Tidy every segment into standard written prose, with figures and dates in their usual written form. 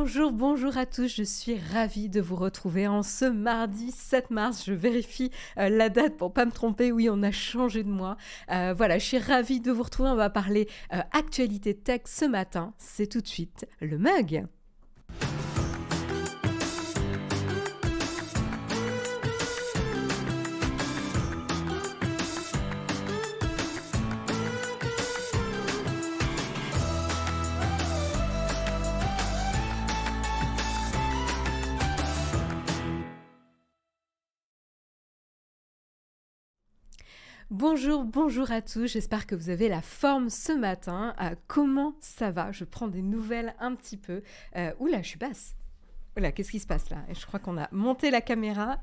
Bonjour à tous, je suis ravie de vous retrouver en ce mardi 7 mars. Je vérifie la date pour pas me tromper. Oui, on a changé de mois. Voilà, je suis ravie de vous retrouver. On va parler actualité tech ce matin. C'est tout de suite le mug. Bonjour à tous, j'espère que vous avez la forme ce matin. Comment ça va? Je prends des nouvelles un petit peu. Oula, je suis basse. Oula, qu'est-ce qui se passe là? Je crois qu'on a monté la caméra.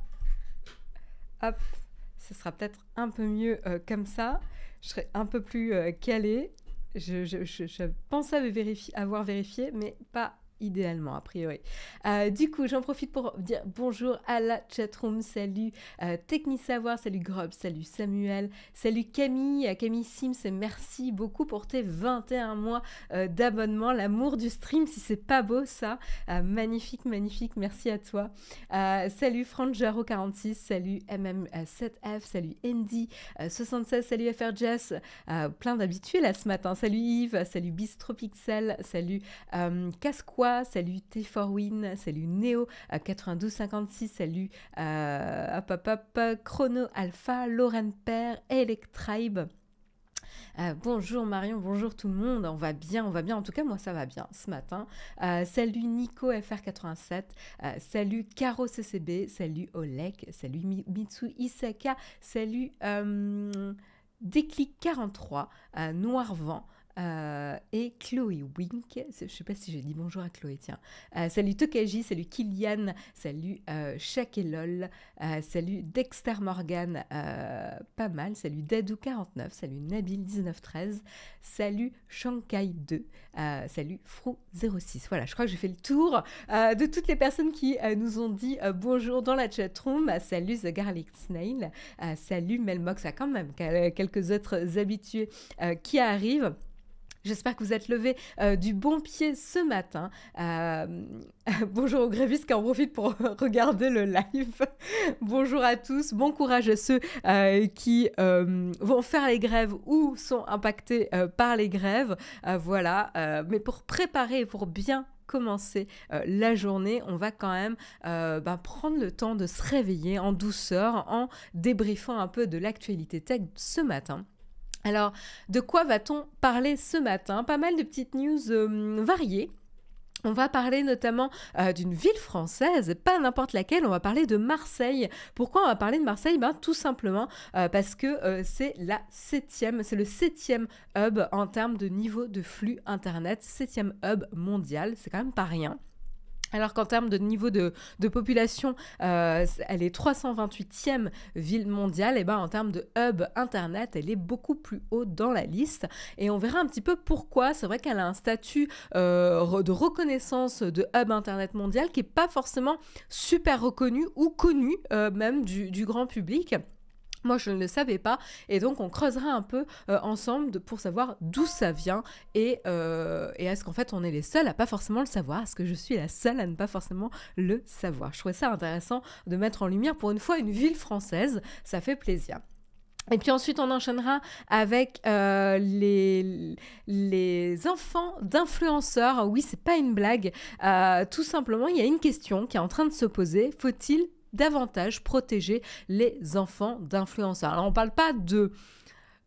Hop, ce sera peut-être un peu mieux comme ça. Je serai un peu plus calée. Je pensais avoir vérifié, mais pas idéalement, a priori. Du coup, j'en profite pour dire bonjour à la chatroom. Salut Technisavoir, salut Grob, salut Samuel, salut Camille, Camille Sims, et merci beaucoup pour tes 21 mois d'abonnement. L'amour du stream, si c'est pas beau ça. Magnifique, merci à toi. Salut Franjaro46, salut MM7F, salut Andy76, salut FRJS, plein d'habitués là ce matin. Salut Yves, salut Bistropixel, salut Casquois, salut T4Win, salut Neo 9256, salut Chrono Alpha, Lauren Père, Electribe. Bonjour Marion, bonjour tout le monde, on va bien, en tout cas moi ça va bien ce matin. Salut Nico FR87, salut Caro CCB, salut Oleg, salut Mitsu Isaka, salut Déclic 43, Noirvent. Et Chloé Wink, je ne sais pas si j'ai dit bonjour à Chloé, tiens. Salut Tokaji, salut Kylian, salut Shakelol, salut Dexter Morgan, pas mal, salut Dadou49, salut Nabil1913, salut Shankai2, salut Frou06. Voilà, je crois que j'ai fait le tour de toutes les personnes qui nous ont dit bonjour dans la chatroom. Salut The Garlic Snail, salut Melmox, quand même quelques autres habitués qui arrivent. J'espère que vous êtes levés du bon pied ce matin. Bonjour aux grévistes qui en profitent pour regarder le live. Bonjour à tous. Bon courage à ceux qui vont faire les grèves ou sont impactés par les grèves. Voilà. Mais pour préparer et pour bien commencer la journée, on va quand même prendre le temps de se réveiller en douceur en débriefant un peu de l'actualité tech ce matin. Alors, de quoi va-t-on parler ce matin? Pas mal de petites news variées. On va parler notamment d'une ville française, pas n'importe laquelle, on va parler de Marseille. Pourquoi on va parler de Marseille? Tout simplement parce que c'est le 7e hub en termes de niveau de flux Internet, 7e hub mondial, c'est quand même pas rien. Alors qu'en termes de niveau de population, elle est 328e ville mondiale, et en termes de hub Internet, elle est beaucoup plus haut dans la liste. Et on verra un petit peu pourquoi. C'est vrai qu'elle a un statut de reconnaissance de hub Internet mondial qui n'est pas forcément super reconnu ou connu même du grand public. Moi, je ne le savais pas, et donc on creusera un peu ensemble pour savoir d'où ça vient et est-ce qu'en fait on est les seuls à pas forcément le savoir? Est-ce que je suis la seule à ne pas forcément le savoir? Je trouvais ça intéressant de mettre en lumière pour une fois une ville française, ça fait plaisir. Et puis ensuite, on enchaînera avec les enfants d'influenceurs. Oui, c'est pas une blague. Tout simplement, il y a une question qui est en train de se poser. Faut-il davantage protéger les enfants d'influenceurs? Alors, on ne parle pas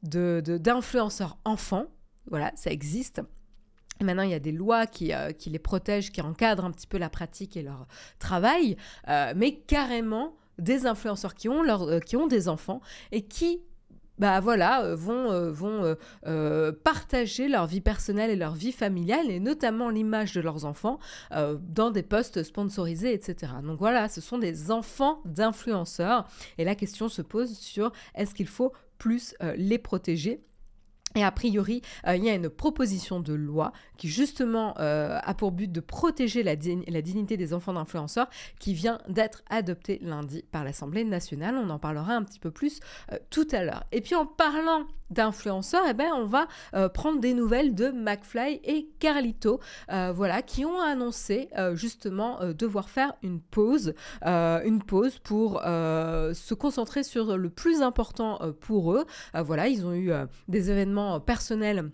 d'influenceurs enfants. Voilà, ça existe. Et maintenant, il y a des lois qui les protègent, qui encadrent un petit peu la pratique et leur travail. Mais carrément, des influenceurs qui ont des enfants et qui vont partager leur vie personnelle et leur vie familiale, et notamment l'image de leurs enfants dans des posts sponsorisés, etc. Donc voilà, ce sont des enfants d'influenceurs, et la question se pose sur est-ce qu'il faut plus les protéger? Et a priori, il y a une proposition de loi qui justement a pour but de protéger la dignité des enfants d'influenceurs qui vient d'être adoptée lundi par l'Assemblée nationale. On en parlera un petit peu plus tout à l'heure. Et puis en parlant d'influenceurs, eh ben, on va prendre des nouvelles de McFly et Carlito, voilà, qui ont annoncé justement devoir faire une pause pour se concentrer sur le plus important pour eux. Voilà, ils ont eu des événements personnels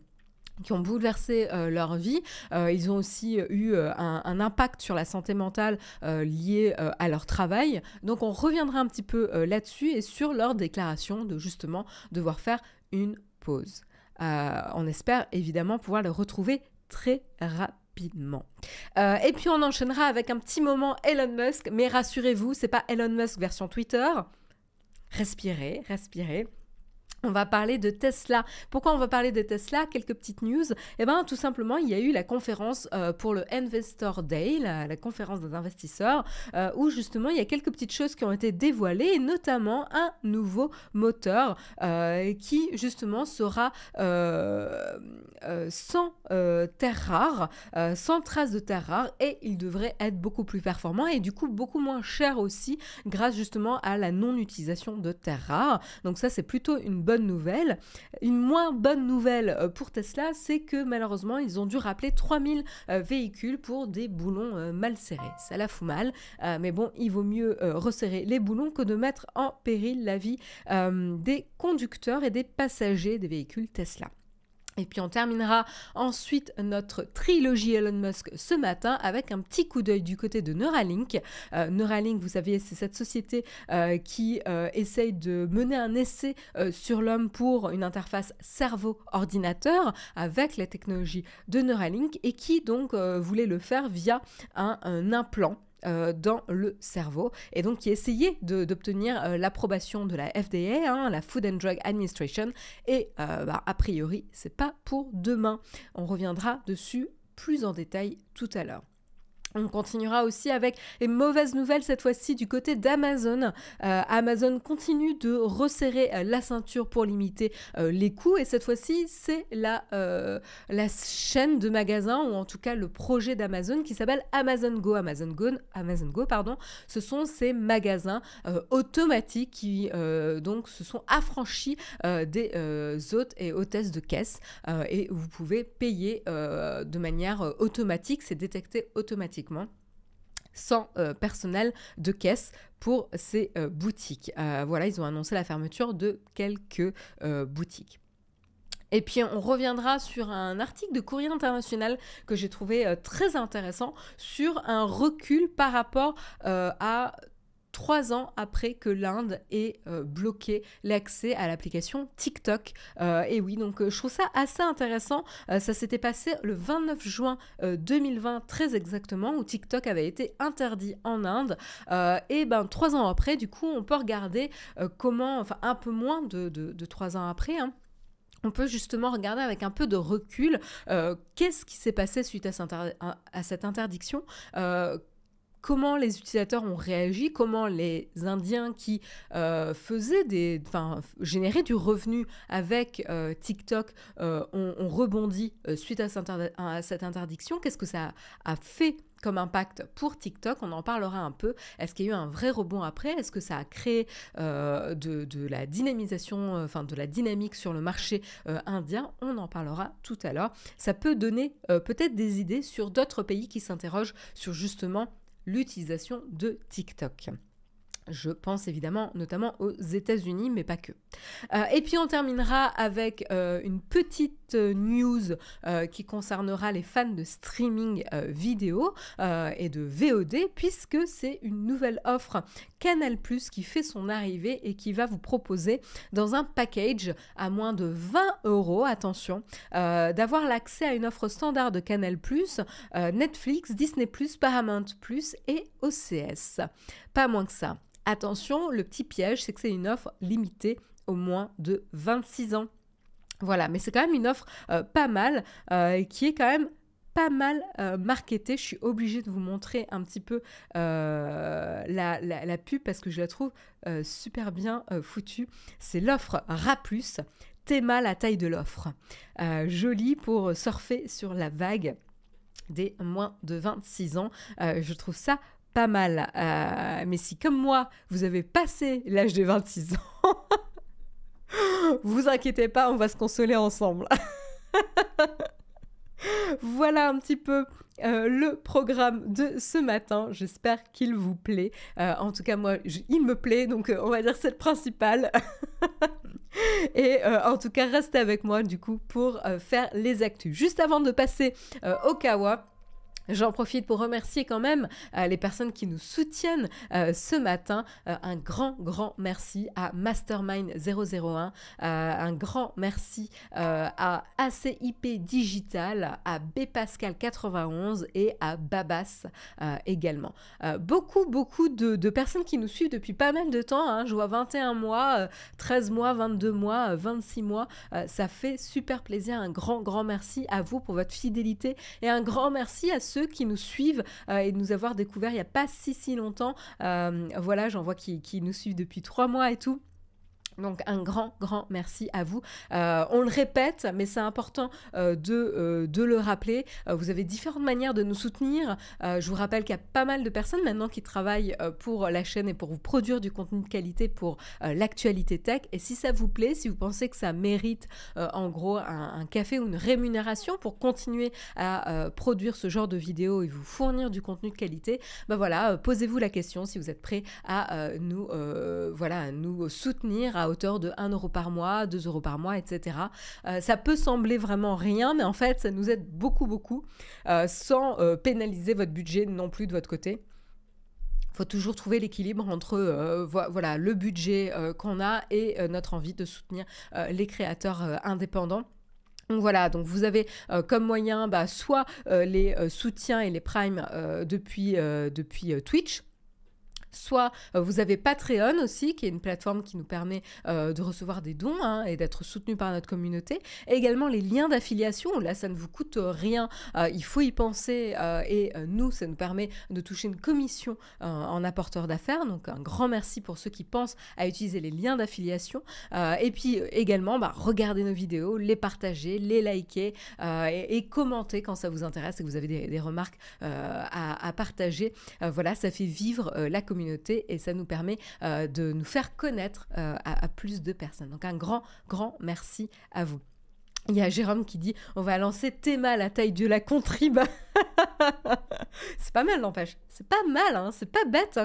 qui ont bouleversé leur vie. Ils ont aussi eu un impact sur la santé mentale lié à leur travail. Donc on reviendra un petit peu là-dessus et sur leur déclaration de justement devoir faire une pause. On espère évidemment pouvoir le retrouver très rapidement. Et puis on enchaînera avec un petit moment Elon Musk, mais rassurez-vous, c'est pas Elon Musk version Twitter. Respirez, respirez. On va parler de Tesla. Pourquoi on va parler de Tesla? Quelques petites news. Eh bien, tout simplement, il y a eu la conférence pour le Investor Day, la conférence des investisseurs, où justement, il y a quelques petites choses qui ont été dévoilées, et notamment un nouveau moteur qui, justement, sera sans terres rares, sans traces de terres rares, et il devrait être beaucoup plus performant et du coup beaucoup moins cher aussi, grâce justement à la non-utilisation de terres rares. Donc ça, c'est plutôt une bonne nouvelle. Une moins bonne nouvelle pour Tesla, c'est que malheureusement, ils ont dû rappeler 3000 véhicules pour des boulons mal serrés. Ça la fout mal, mais bon, il vaut mieux resserrer les boulons que de mettre en péril la vie des conducteurs et des passagers des véhicules Tesla. Et puis on terminera ensuite notre trilogie Elon Musk ce matin avec un petit coup d'œil du côté de Neuralink. Neuralink, vous savez, c'est cette société qui essaye de mener un essai sur l'homme pour une interface cerveau-ordinateur avec la technologie de Neuralink et qui donc voulait le faire via un implant dans le cerveau, et donc qui essayait d'obtenir l'approbation de la FDA, la Food and Drug Administration, et a priori c'est pas pour demain. On reviendra dessus plus en détail tout à l'heure. On continuera aussi avec les mauvaises nouvelles cette fois-ci du côté d'Amazon. Amazon continue de resserrer la ceinture pour limiter les coûts, et cette fois-ci c'est la chaîne de magasins, ou en tout cas le projet d'Amazon qui s'appelle Amazon Go. Amazon Go, pardon. Ce sont ces magasins automatiques qui donc se sont affranchis des hôtes et hôtesses de caisse, et vous pouvez payer de manière automatique, c'est détecté automatiquement, sans personnel de caisse pour ces boutiques. Voilà, ils ont annoncé la fermeture de quelques boutiques. Et puis on reviendra sur un article de Courrier International que j'ai trouvé très intéressant sur un recul par rapport à 3 ans après que l'Inde ait bloqué l'accès à l'application TikTok. Et oui, donc je trouve ça assez intéressant. Ça s'était passé le 29 juin 2020, très exactement, où TikTok avait été interdit en Inde. Et ben 3 ans après, du coup, on peut regarder comment, enfin un peu moins de 3 ans après, on peut justement regarder avec un peu de recul qu'est-ce qui s'est passé suite à cette interdiction, comment les utilisateurs ont réagi, comment les Indiens qui généraient du revenu avec TikTok ont rebondi suite à cette interdiction. Qu'est-ce que ça a fait comme impact pour TikTok? On en parlera un peu. Est-ce qu'il y a eu un vrai rebond après? Est-ce que ça a créé de la dynamisation, de la dynamique sur le marché indien? On en parlera tout à l'heure. Ça peut donner peut-être des idées sur d'autres pays qui s'interrogent sur justement l'utilisation de TikTok. Je pense évidemment notamment aux États-Unis, mais pas que. Et puis on terminera avec une petite news qui concernera les fans de streaming vidéo et de VOD, puisque c'est une nouvelle offre Canal+ qui fait son arrivée et qui va vous proposer dans un package à moins de 20 €, attention, d'avoir l'accès à une offre standard de Canal+, Netflix, Disney+, Paramount+, et OCS. Pas moins que ça. Attention, le petit piège, c'est que c'est une offre limitée au moins de 26 ans. Voilà, mais c'est quand même une offre pas mal, qui est quand même pas mal marketée. Je suis obligée de vous montrer un petit peu la pub parce que je la trouve super bien foutue. C'est l'offre RA+, Théma la taille de l'offre. Jolie pour surfer sur la vague des moins de 26 ans. Je trouve ça pas mal. Mais si, comme moi, vous avez passé l'âge de 26 ans, Vous inquiétez pas, on va se consoler ensemble. Voilà un petit peu le programme de ce matin. J'espère qu'il vous plaît. En tout cas, moi, il me plaît, donc on va dire que c'est le principal. Et en tout cas, restez avec moi du coup pour faire les actus. Juste avant de passer au Kawa, j'en profite pour remercier quand même les personnes qui nous soutiennent ce matin. Un grand merci à Mastermind001, un grand merci à ACIP Digital, à Bpascal91 et à Babas également. Beaucoup de personnes qui nous suivent depuis pas mal de temps, hein. Je vois 21 mois, 13 mois, 22 mois, 26 mois. Ça fait super plaisir. Un grand merci à vous pour votre fidélité et un grand merci à ceux qui nous suivent et de nous avoir découvert il n'y a pas si longtemps. Voilà, j'en vois qui nous suivent depuis 3 mois et tout. Donc un grand merci à vous. On le répète, mais c'est important de le rappeler. Vous avez différentes manières de nous soutenir. Je vous rappelle qu'il y a pas mal de personnes maintenant qui travaillent pour la chaîne et pour vous produire du contenu de qualité pour l'actualité tech. Et si ça vous plaît, si vous pensez que ça mérite en gros un café ou une rémunération pour continuer à produire ce genre de vidéos et vous fournir du contenu de qualité, ben voilà, posez-vous la question si vous êtes prêt à nous soutenir à hauteur de 1 euro par mois, 2 euros par mois, etc. Ça peut sembler vraiment rien, mais en fait, ça nous aide beaucoup, sans pénaliser votre budget non plus de votre côté. Il faut toujours trouver l'équilibre entre voilà, le budget qu'on a et notre envie de soutenir les créateurs indépendants. Donc voilà, donc vous avez comme moyen soit les soutiens et les primes depuis Twitch. Soit vous avez Patreon aussi, qui est une plateforme qui nous permet de recevoir des dons et d'être soutenu par notre communauté. Et également les liens d'affiliation, là ça ne vous coûte rien, il faut y penser et nous ça nous permet de toucher une commission en apporteur d'affaires. Donc un grand merci pour ceux qui pensent à utiliser les liens d'affiliation. Et puis également regardez nos vidéos, les partager, les liker et commenter quand ça vous intéresse et que vous avez des remarques à partager. Voilà, ça fait vivre la communauté et ça nous permet de nous faire connaître à plus de personnes. Donc un grand merci à vous. Il y a Jérôme qui dit on va lancer Théma à la taille de la contrib. C'est pas mal, n'empêche. C'est pas mal, hein. C'est pas bête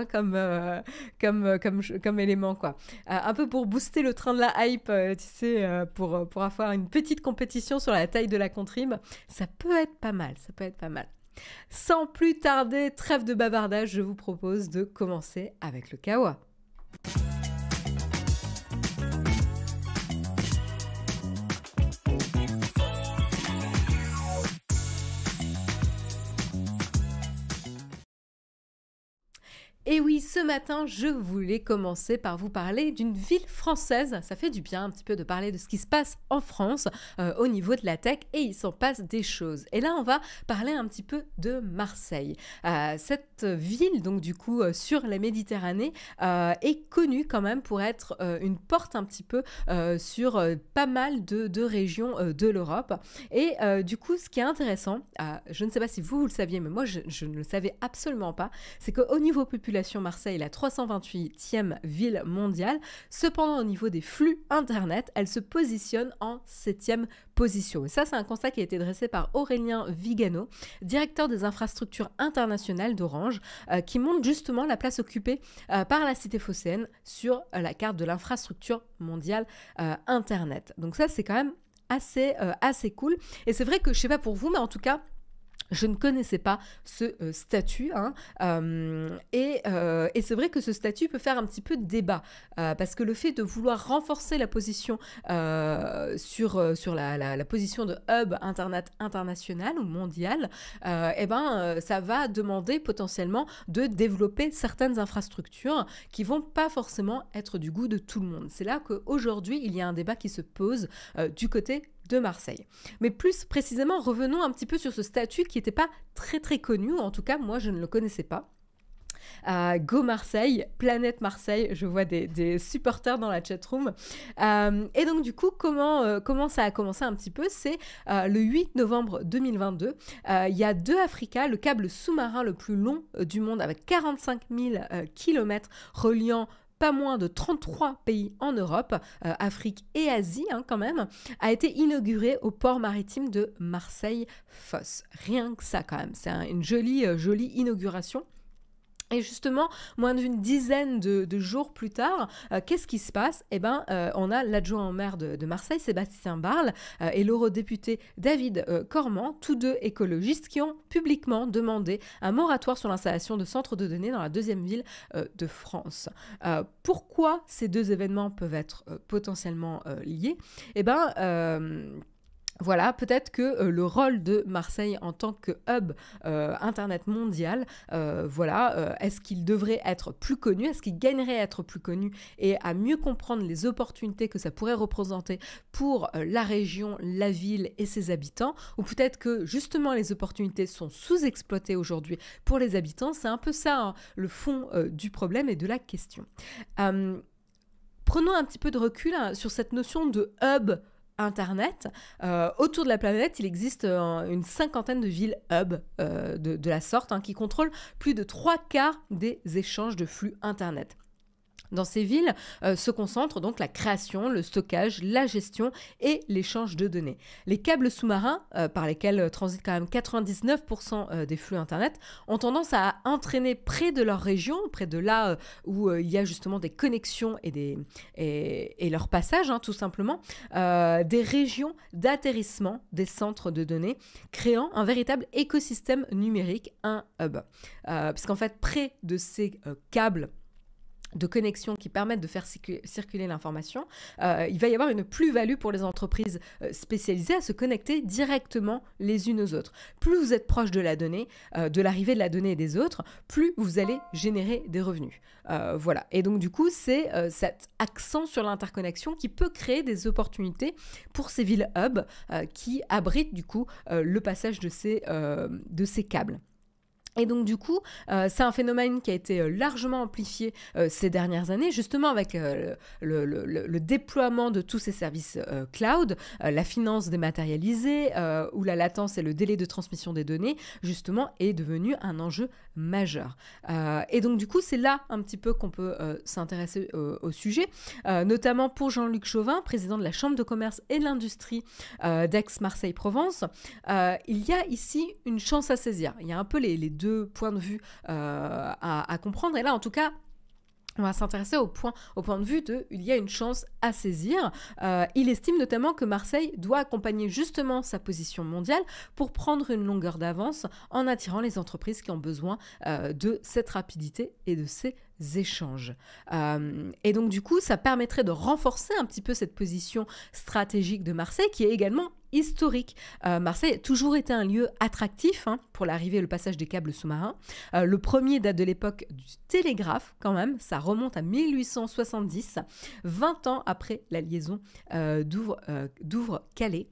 comme élément, quoi. Un peu pour booster le train de la hype, tu sais, pour avoir une petite compétition sur la taille de la contrib. Ça peut être pas mal, Sans plus tarder, trêve de bavardage, je vous propose de commencer avec le Kawa. Et oui, ce matin, je voulais commencer par vous parler d'une ville française. Ça fait du bien un petit peu de parler de ce qui se passe en France au niveau de la tech et il s'en passe des choses. Et là, on va parler un petit peu de Marseille. Cette ville, donc du coup, sur la Méditerranée, est connue quand même pour être une porte un petit peu sur pas mal de régions de l'Europe. Et du coup, ce qui est intéressant, je ne sais pas si vous le saviez, mais moi, je ne le savais absolument pas, c'est qu'au niveau populaire, Marseille est la 328e ville mondiale. Cependant, au niveau des flux Internet, elle se positionne en 7e position. Et ça, c'est un constat qui a été dressé par Aurélien Vigano, directeur des infrastructures internationales d'Orange, qui montre justement la place occupée par la cité phocéenne sur la carte de l'infrastructure mondiale Internet. Donc ça, c'est quand même assez cool. Et c'est vrai que, je ne sais pas pour vous, mais en tout cas, je ne connaissais pas ce statut et c'est vrai que ce statut peut faire un petit peu débat parce que le fait de vouloir renforcer la position sur la position de hub internet international ou mondial, ça va demander potentiellement de développer certaines infrastructures qui vont pas forcément être du goût de tout le monde. C'est là qu'aujourd'hui, il y a un débat qui se pose du côté de Marseille. Mais plus précisément, revenons un petit peu sur ce statut qui n'était pas très connu, ou en tout cas, moi, je ne le connaissais pas. Go Marseille, Planète Marseille, je vois des supporters dans la chatroom. Et donc du coup, comment ça a commencé un petit peu, c'est le 8 novembre 2022, il y a 2Africa, le câble sous-marin le plus long du monde avec 45 000 km reliant pas moins de 33 pays en Europe, Afrique et Asie quand même, a été inauguré au port maritime de Marseille-Fos. Rien que ça quand même, c'est une jolie inauguration. Et justement, moins d'une dizaine de jours plus tard, qu'est-ce qui se passe? On a l'adjoint au maire de Marseille, Sébastien Barle, et l'eurodéputé David Cormand, tous deux écologistes, qui ont publiquement demandé un moratoire sur l'installation de centres de données dans la deuxième ville de France. Pourquoi ces deux événements peuvent être potentiellement liés? Voilà, peut-être que le rôle de Marseille en tant que hub Internet mondial, est-ce qu'il devrait être plus connu? Est-ce qu'il gagnerait à être plus connu et à mieux comprendre les opportunités que ça pourrait représenter pour la région, la ville et ses habitants? Ou peut-être que justement les opportunités sont sous-exploitées aujourd'hui pour les habitants? C'est un peu ça, le fond du problème et de la question. Prenons un petit peu de recul sur cette notion de hub Internet. Autour de la planète, il existe une cinquantaine de villes hub de la sorte qui contrôlent plus de 3/4 des échanges de flux Internet. Dans ces villes se concentrent donc la création, le stockage, la gestion et l'échange de données. Les câbles sous-marins, par lesquels transitent quand même 99% des flux Internet, ont tendance à entraîner près de leur région, près de là où il y a justement des connexions et leur passage, tout simplement, des régions d'atterrissement des centres de données, créant un véritable écosystème numérique, un hub. Puisqu'en fait, près de ces câbles de connexion qui permettent de faire circuler l'information, il va y avoir une plus-value pour les entreprises spécialisées à se connecter directement les unes aux autres. Plus vous êtes proche de la donnée, de l'arrivée de la donnée et des autres, plus vous allez générer des revenus. Voilà. Et donc du coup, c'est cet accent sur l'interconnexion qui peut créer des opportunités pour ces villes hub qui abritent du coup le passage de ces câbles. Et donc du coup, c'est un phénomène qui a été largement amplifié ces dernières années, justement avec le déploiement de tous ces services cloud, la finance dématérialisée, où la latence et le délai de transmission des données, justement, est devenu un enjeu majeur. Et donc du coup, c'est là un petit peu qu'on peut s'intéresser au sujet, notamment pour Jean-Luc Chauvin, président de la Chambre de commerce et de l'industrie d'Aix-Marseille-Provence. Il y a ici une chance à saisir. Il y a un peu les deux points de vue à comprendre. Et là, en tout cas, on va s'intéresser au point de vue de il y a une chance à saisir. Il estime notamment que Marseille doit accompagner justement sa position mondiale pour prendre une longueur d'avance en attirant les entreprises qui ont besoin de cette rapidité et de ces échanges. Et donc du coup, ça permettrait de renforcer un petit peu cette position stratégique de Marseille qui est également historique. Marseille a toujours été un lieu attractif pour l'arrivée et le passage des câbles sous-marins. Le premier date de l'époque du télégraphe quand même, ça remonte à 1870, 20 ans après la liaison Douvres-Calais.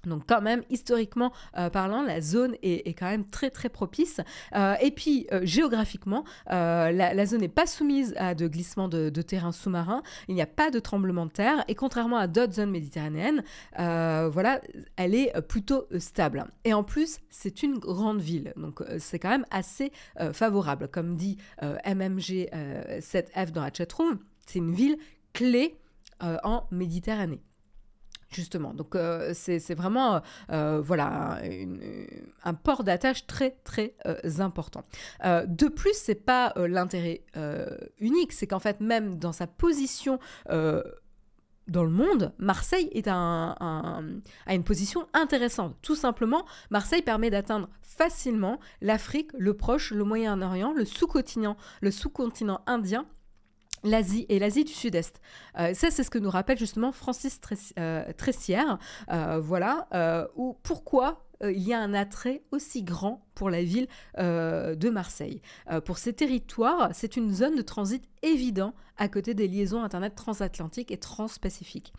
Donc quand même, historiquement parlant, la zone est quand même très très propice. Et puis géographiquement, la zone n'est pas soumise à de glissements de terrain sous-marin. Il n'y a pas de tremblement de terre. Et contrairement à d'autres zones méditerranéennes, elle est plutôt stable. Et en plus, c'est une grande ville. Donc c'est quand même assez favorable. Comme dit MMG 7F dans la chatroom, c'est une ville clé en Méditerranée. Justement, donc c'est vraiment un port d'attache très très important. De plus, c'est pas l'intérêt unique, c'est qu'en fait même dans sa position dans le monde, Marseille a une position intéressante. Tout simplement, Marseille permet d'atteindre facilement l'Afrique, le Proche, le Moyen-Orient, le sous-continent indien, l'Asie et l'Asie du Sud-Est. Ça, c'est ce que nous rappelle justement Francis Tressière. Pourquoi il y a un attrait aussi grand pour la ville de Marseille. Pour ces territoires, c'est une zone de transit évident à côté des liaisons Internet transatlantiques et transpacifiques.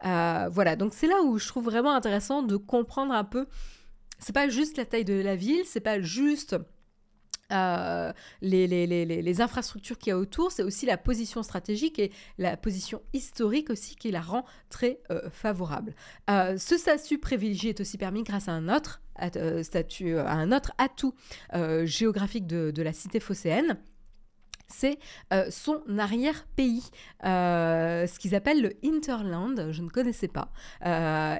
Donc c'est là où je trouve vraiment intéressant de comprendre un peu, c'est pas juste la taille de la ville, c'est pas juste les infrastructures qu'il y a autour, c'est aussi la position stratégique et la position historique aussi qui la rend très favorable. Ce statut privilégié est aussi permis grâce à un autre atout géographique de la cité phocéenne. c'est son arrière-pays, ce qu'ils appellent le Hinterland, je ne connaissais pas.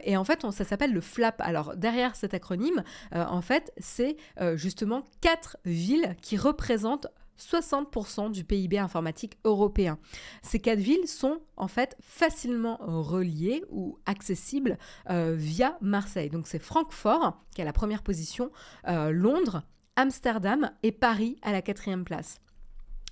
Et en fait, ça s'appelle le FLAP. Alors, derrière cet acronyme, en fait, c'est justement 4 villes qui représentent 60% du PIB informatique européen. Ces 4 villes sont en fait facilement reliées ou accessibles via Marseille. Donc c'est Francfort qui est à la première position, Londres, Amsterdam et Paris à la 4e place.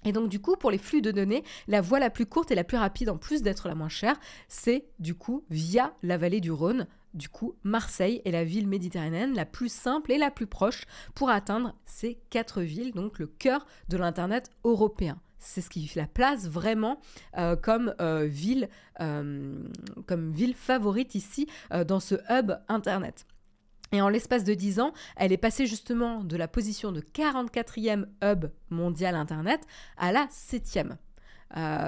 Et donc du coup, pour les flux de données, la voie la plus courte et la plus rapide, en plus d'être la moins chère, c'est du coup via la vallée du Rhône. Du coup, Marseille est la ville méditerranéenne la plus simple et la plus proche pour atteindre ces 4 villes, donc le cœur de l'Internet européen. C'est ce qui la place vraiment comme ville favorite ici dans ce hub Internet. Et en l'espace de 10 ans, elle est passée justement de la position de 44e hub mondial Internet à la 7e.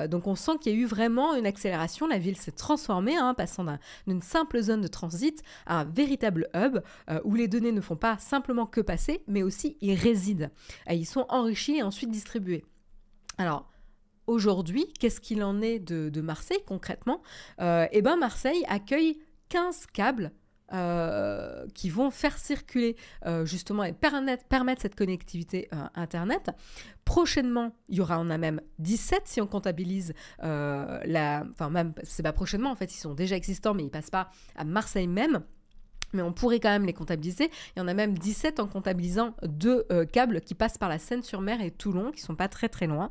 Donc on sent qu'il y a eu vraiment une accélération, la ville s'est transformée, passant d'une simple zone de transit à un véritable hub où les données ne font pas simplement que passer, mais aussi y résident. Ils sont enrichis et ensuite distribués. Alors, aujourd'hui, qu'est-ce qu'il en est de Marseille concrètement ? Marseille accueille 15 câbles qui vont faire circuler justement et permettre cette connectivité Internet. Prochainement, il y en a même 17 si on comptabilise c'est pas prochainement, en fait, ils sont déjà existants, mais ils passent pas à Marseille même. Mais on pourrait quand même les comptabiliser. Il y en a même 17 en comptabilisant 2 câbles qui passent par la Seine-sur-Mer et Toulon, qui sont pas très très loin.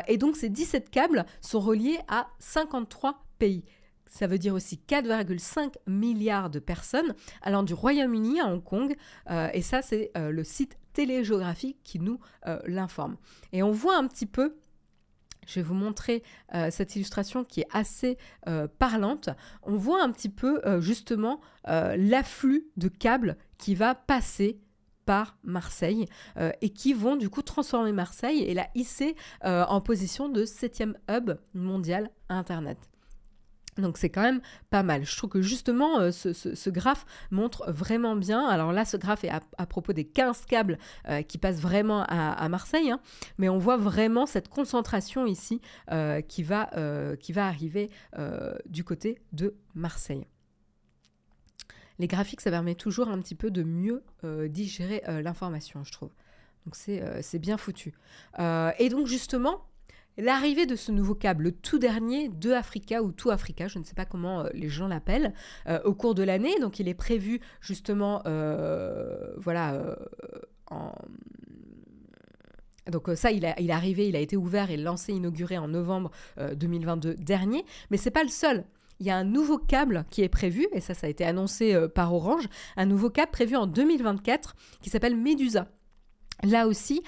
Et donc ces 17 câbles sont reliés à 53 pays. Ça veut dire aussi 4,5 milliards de personnes allant du Royaume-Uni à Hong Kong. Et ça, c'est le site Télégeographique qui nous l'informe. Et on voit un petit peu, je vais vous montrer cette illustration qui est assez parlante. On voit un petit peu justement l'afflux de câbles qui va passer par Marseille et qui vont du coup transformer Marseille et la hisser en position de 7e hub mondial Internet. Donc c'est quand même pas mal. Je trouve que justement ce graphe montre vraiment bien. Alors là, ce graphe est à propos des 15 câbles qui passent vraiment à Marseille, mais on voit vraiment cette concentration ici qui va arriver du côté de Marseille. Les graphiques, ça permet toujours un petit peu de mieux digérer l'information, je trouve. Donc c'est bien foutu. Et donc justement, l'arrivée de ce nouveau câble, le tout dernier de Africa ou To Africa, je ne sais pas comment les gens l'appellent, au cours de l'année. Donc il est prévu justement, Donc ça, il est arrivé, il a été ouvert et lancé, inauguré en novembre 2022 dernier. Mais c'est pas le seul. Il y a un nouveau câble qui est prévu, et ça a été annoncé par Orange, un nouveau câble prévu en 2024 qui s'appelle Medusa. Là aussi,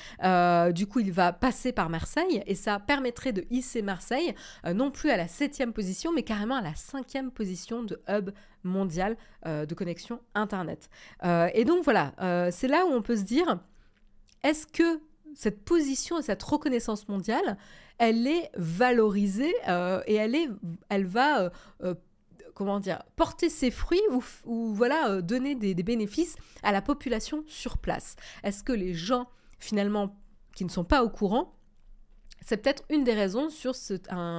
du coup, il va passer par Marseille et ça permettrait de hisser Marseille non plus à la 7e position, mais carrément à la 5e position de hub mondial de connexion Internet. Et donc voilà, c'est là où on peut se dire, est-ce que cette position et cette reconnaissance mondiale, elle est valorisée et elle va porter ses fruits ou donner des bénéfices à la population sur place. Est-ce que les gens, finalement, qui ne sont pas au courant, c'est peut-être une des raisons sur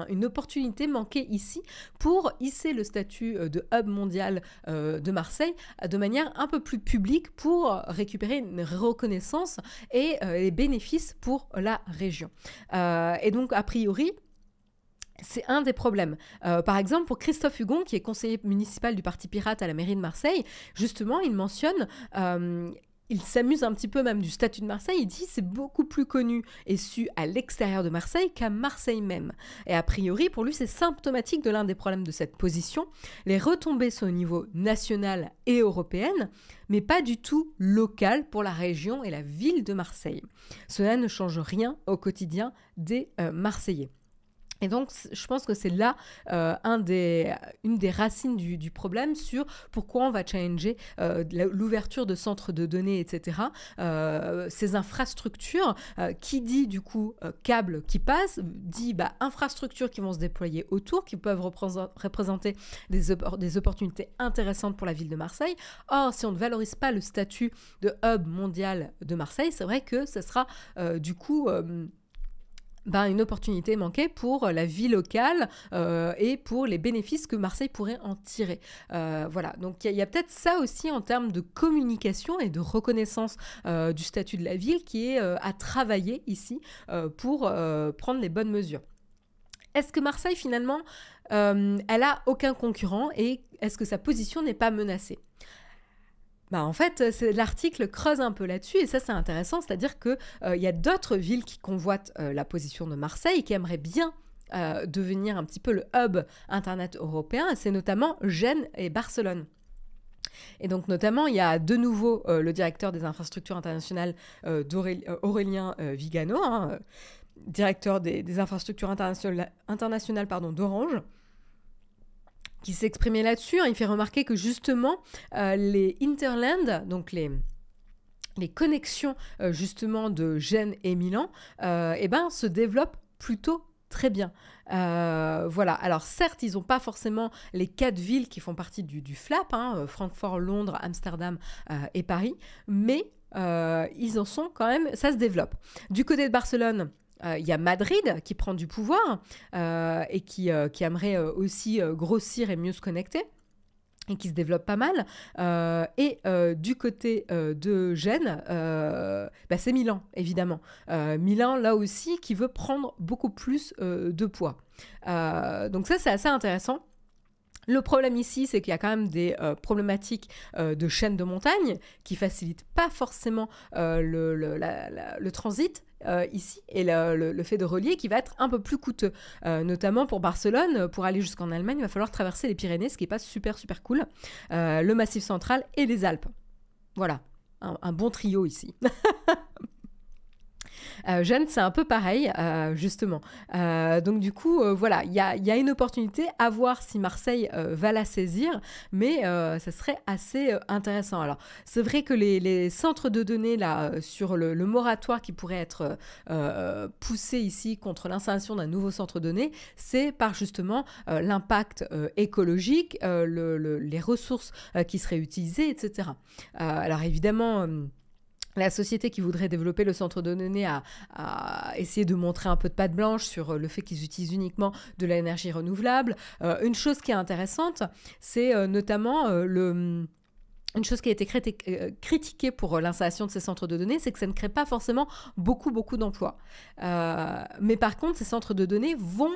une opportunité manquée ici pour hisser le statut de hub mondial de Marseille de manière un peu plus publique pour récupérer une reconnaissance et les bénéfices pour la région. Et donc, a priori, c'est un des problèmes. Par exemple, pour Christophe Hugon, qui est conseiller municipal du Parti Pirate à la mairie de Marseille, justement, il mentionne, il s'amuse un petit peu même du statut de Marseille, il dit c'est beaucoup plus connu et su à l'extérieur de Marseille qu'à Marseille même. Et a priori, pour lui, c'est symptomatique de l'un des problèmes de cette position. Les retombées sont au niveau national et européen, mais pas du tout local pour la région et la ville de Marseille. Cela ne change rien au quotidien des Marseillais. Et donc, je pense que c'est là une des racines du problème sur pourquoi on va challenger l'ouverture de centres de données, etc. Ces infrastructures, qui dit du coup câbles qui passent, dit infrastructures qui vont se déployer autour, qui peuvent représenter des opportunités intéressantes pour la ville de Marseille. Or, si on ne valorise pas le statut de hub mondial de Marseille, c'est vrai que ce sera du coup... une opportunité manquée pour la vie locale et pour les bénéfices que Marseille pourrait en tirer. Voilà, donc il y a peut-être ça aussi en termes de communication et de reconnaissance du statut de la ville qui est à travailler ici pour prendre les bonnes mesures. Est-ce que Marseille, finalement, elle a aucun concurrent et est-ce que sa position n'est pas menacée ? En fait, l'article creuse un peu là-dessus et ça c'est intéressant, c'est-à-dire qu'il y a d'autres villes qui convoitent la position de Marseille, qui aimeraient bien devenir un petit peu le hub Internet européen, et c'est notamment Gênes et Barcelone. Et donc notamment, il y a de nouveau le directeur des infrastructures internationales Aurélien Vigano, directeur des infrastructures internationales d'Orange, qui s'est exprimé là-dessus. Il fait remarquer que justement, les hinterlands, donc les connexions justement de Gênes et Milan, se développent plutôt très bien. Voilà. Alors certes, ils n'ont pas forcément les 4 villes qui font partie du FLAP, Francfort, Londres, Amsterdam et Paris, mais ils en sont quand même, ça se développe. Du côté de Barcelone, il y a Madrid qui prend du pouvoir et qui aimerait aussi grossir et mieux se connecter et qui se développe pas mal. Et du côté de Gênes, c'est Milan, évidemment. Milan, là aussi, qui veut prendre beaucoup plus de poids. Donc ça, c'est assez intéressant. Le problème ici, c'est qu'il y a quand même des problématiques de chaînes de montagne qui ne facilitent pas forcément le transit ici et le fait de relier qui va être un peu plus coûteux. Notamment pour Barcelone, pour aller jusqu'en Allemagne, il va falloir traverser les Pyrénées, ce qui n'est pas super super cool, le Massif central et les Alpes. Voilà, un bon trio ici. Gênes, c'est un peu pareil, justement. Donc du coup, voilà, il y a une opportunité à voir si Marseille va la saisir, mais ça serait assez intéressant. Alors, c'est vrai que les centres de données là, sur le moratoire qui pourrait être poussé ici contre l'installation d'un nouveau centre de données, c'est par justement l'impact écologique, les ressources qui seraient utilisées, etc. Alors évidemment... La société qui voudrait développer le centre de données a essayé de montrer un peu de patte blanche sur le fait qu'ils utilisent uniquement de l'énergie renouvelable. Une chose qui est intéressante, c'est notamment une chose qui a été critiquée pour l'installation de ces centres de données, c'est que ça ne crée pas forcément beaucoup d'emplois. Mais par contre, ces centres de données vont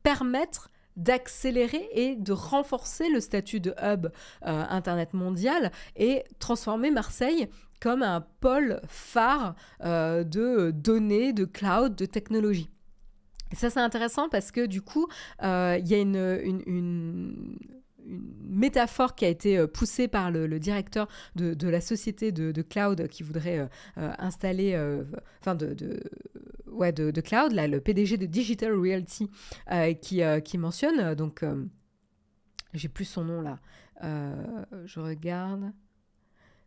permettre d'accélérer et de renforcer le statut de hub Internet mondial et transformer Marseille comme un pôle phare de données, de cloud, de technologie. Et ça, c'est intéressant parce que du coup, il y a une métaphore qui a été poussée par le directeur de la société de cloud qui voudrait installer, de cloud, là, le PDG de Digital Realty qui mentionne, donc j'ai plus son nom là, je regarde.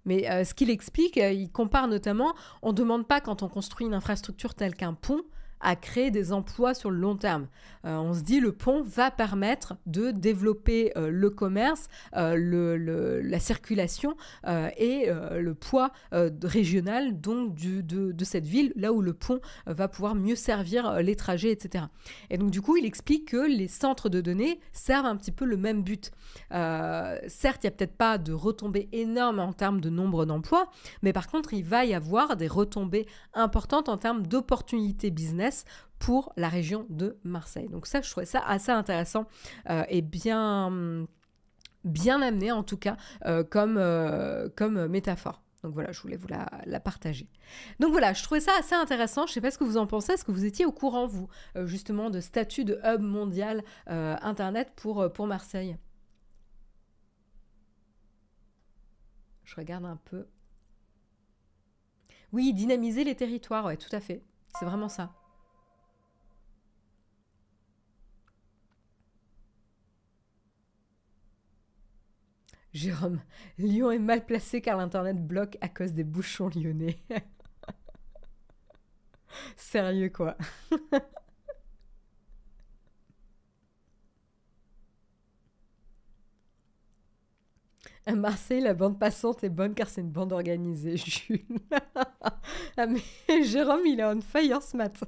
Mais ce qu'il explique, il compare notamment, on ne demande pas quand on construit une infrastructure telle qu'un pont à créer des emplois sur le long terme. On se dit le pont va permettre de développer le commerce, la circulation et le poids régional donc de cette ville, là où le pont va pouvoir mieux servir les trajets, etc. Et donc du coup, il explique que les centres de données servent un petit peu le même but. Certes, il n'y a peut-être pas de retombées énormes en termes de nombre d'emplois, mais par contre, il va y avoir des retombées importantes en termes d'opportunités business pour la région de Marseille. Donc ça, je trouvais ça assez intéressant et bien amené en tout cas comme métaphore. Donc voilà, je voulais vous la partager. Donc voilà, je trouvais ça assez intéressant. Je ne sais pas ce que vous en pensez. Est-ce que vous étiez au courant, vous, justement, de statut de hub mondial Internet pour Marseille ? Je regarde un peu. Oui, dynamiser les territoires, ouais, tout à fait. C'est vraiment ça. Jérôme, Lyon est mal placé car l'Internet bloque à cause des bouchons lyonnais. Sérieux, quoi. À Marseille, la bande passante est bonne car c'est une bande organisée, Jules. Ah mais Jérôme, il est on fire ce matin.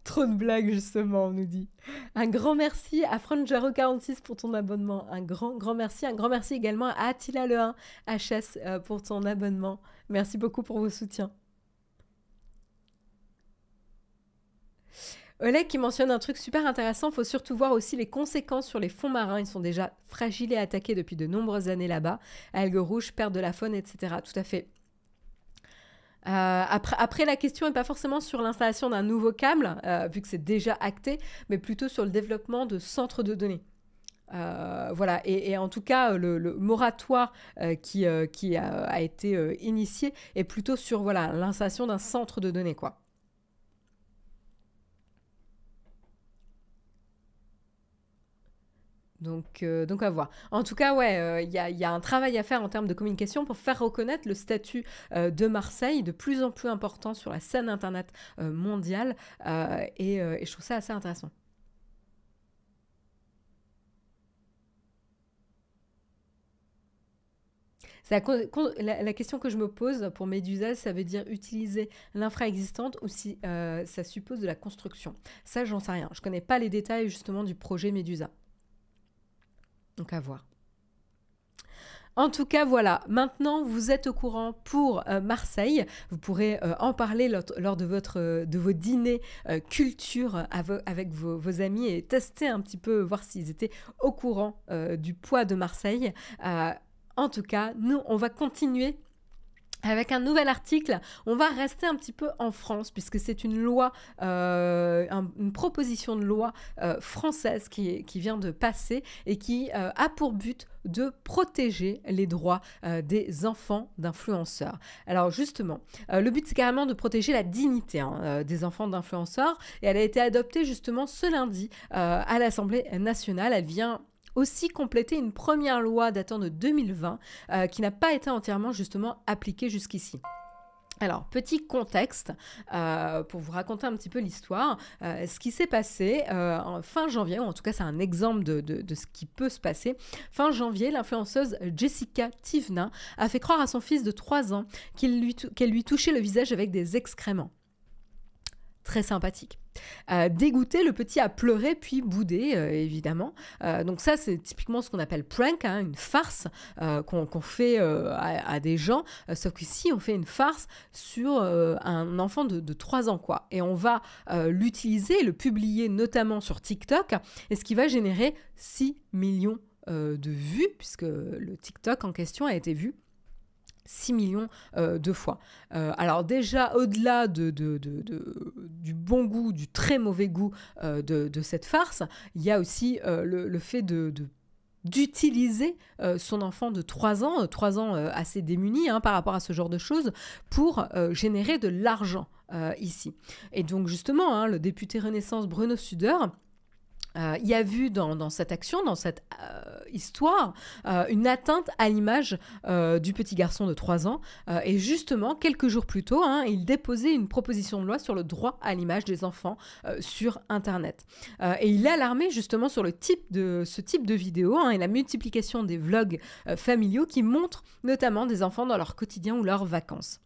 Trop de blagues, justement, on nous dit. Un grand merci à Franjaro46 pour ton abonnement. Un grand merci. Un grand merci également à Attila Le 1 HS pour ton abonnement. Merci beaucoup pour vos soutiens. Oleg qui mentionne un truc super intéressant, il faut surtout voir aussi les conséquences sur les fonds marins. Ils sont déjà fragiles et attaqués depuis de nombreuses années là-bas. Algues rouges, perte de la faune, etc. Tout à fait. Après, la question n'est pas forcément sur l'installation d'un nouveau câble, vu que c'est déjà acté, mais plutôt sur le développement de centres de données. Voilà, et en tout cas, le moratoire qui a été initié est plutôt sur voilà, l'installation d'un centre de données, quoi. Donc à voir. En tout cas, ouais, il y a un travail à faire en termes de communication pour faire reconnaître le statut de Marseille de plus en plus important sur la scène Internet mondiale. Et je trouve ça assez intéressant. C'est la question que je me pose pour Médusa, ça veut dire utiliser l'infra existante ou si ça suppose de la construction. Ça, j'en sais rien. Je connais pas les détails justement du projet Médusa. Donc à voir. En tout cas, voilà, maintenant vous êtes au courant pour Marseille. Vous pourrez en parler lors de vos dîners culture avec vos amis et tester un petit peu, voir s'ils étaient au courant du poids de Marseille. En tout cas, nous, on va continuer avec un nouvel article. On va rester un petit peu en France puisque c'est une loi, une proposition de loi française qui vient de passer et qui a pour but de protéger les droits des enfants d'influenceurs. Alors justement, le but c'est carrément de protéger la dignité des enfants d'influenceurs et elle a été adoptée justement ce lundi à l'Assemblée nationale. Elle vient aussi compléter une première loi datant de 2020 qui n'a pas été entièrement justement appliquée jusqu'ici. Alors, petit contexte, pour vous raconter un petit peu l'histoire, ce qui s'est passé en fin janvier, ou en tout cas c'est un exemple de ce qui peut se passer, fin janvier, l'influenceuse Jessica Tivna a fait croire à son fils de 3 ans qu'elle lui touchait le visage avec des excréments. Très sympathique. Dégoûté, le petit a pleuré puis boudé, évidemment. Donc ça, c'est typiquement ce qu'on appelle prank, une farce qu'on fait à des gens. Sauf qu'ici, on fait une farce sur un enfant de 3 ans, quoi. Et on va l'utiliser, le publier notamment sur TikTok, et ce qui va générer 6 millions de vues, puisque le TikTok en question a été vu 6 millions de fois. Alors déjà, au-delà du bon goût, du très mauvais goût de cette farce, il y a aussi le fait d'utiliser son enfant de 3 ans, 3 ans assez démuni par rapport à ce genre de choses, pour générer de l'argent ici. Et donc justement, le député Renaissance Bruno Suder y a vu dans cette action, dans cette histoire, une atteinte à l'image du petit garçon de 3 ans. Et justement, quelques jours plus tôt, il déposait une proposition de loi sur le droit à l'image des enfants sur Internet. Et il est alarmé justement sur ce type de vidéo et la multiplication des vlogs familiaux qui montrent notamment des enfants dans leur quotidien ou leurs vacances.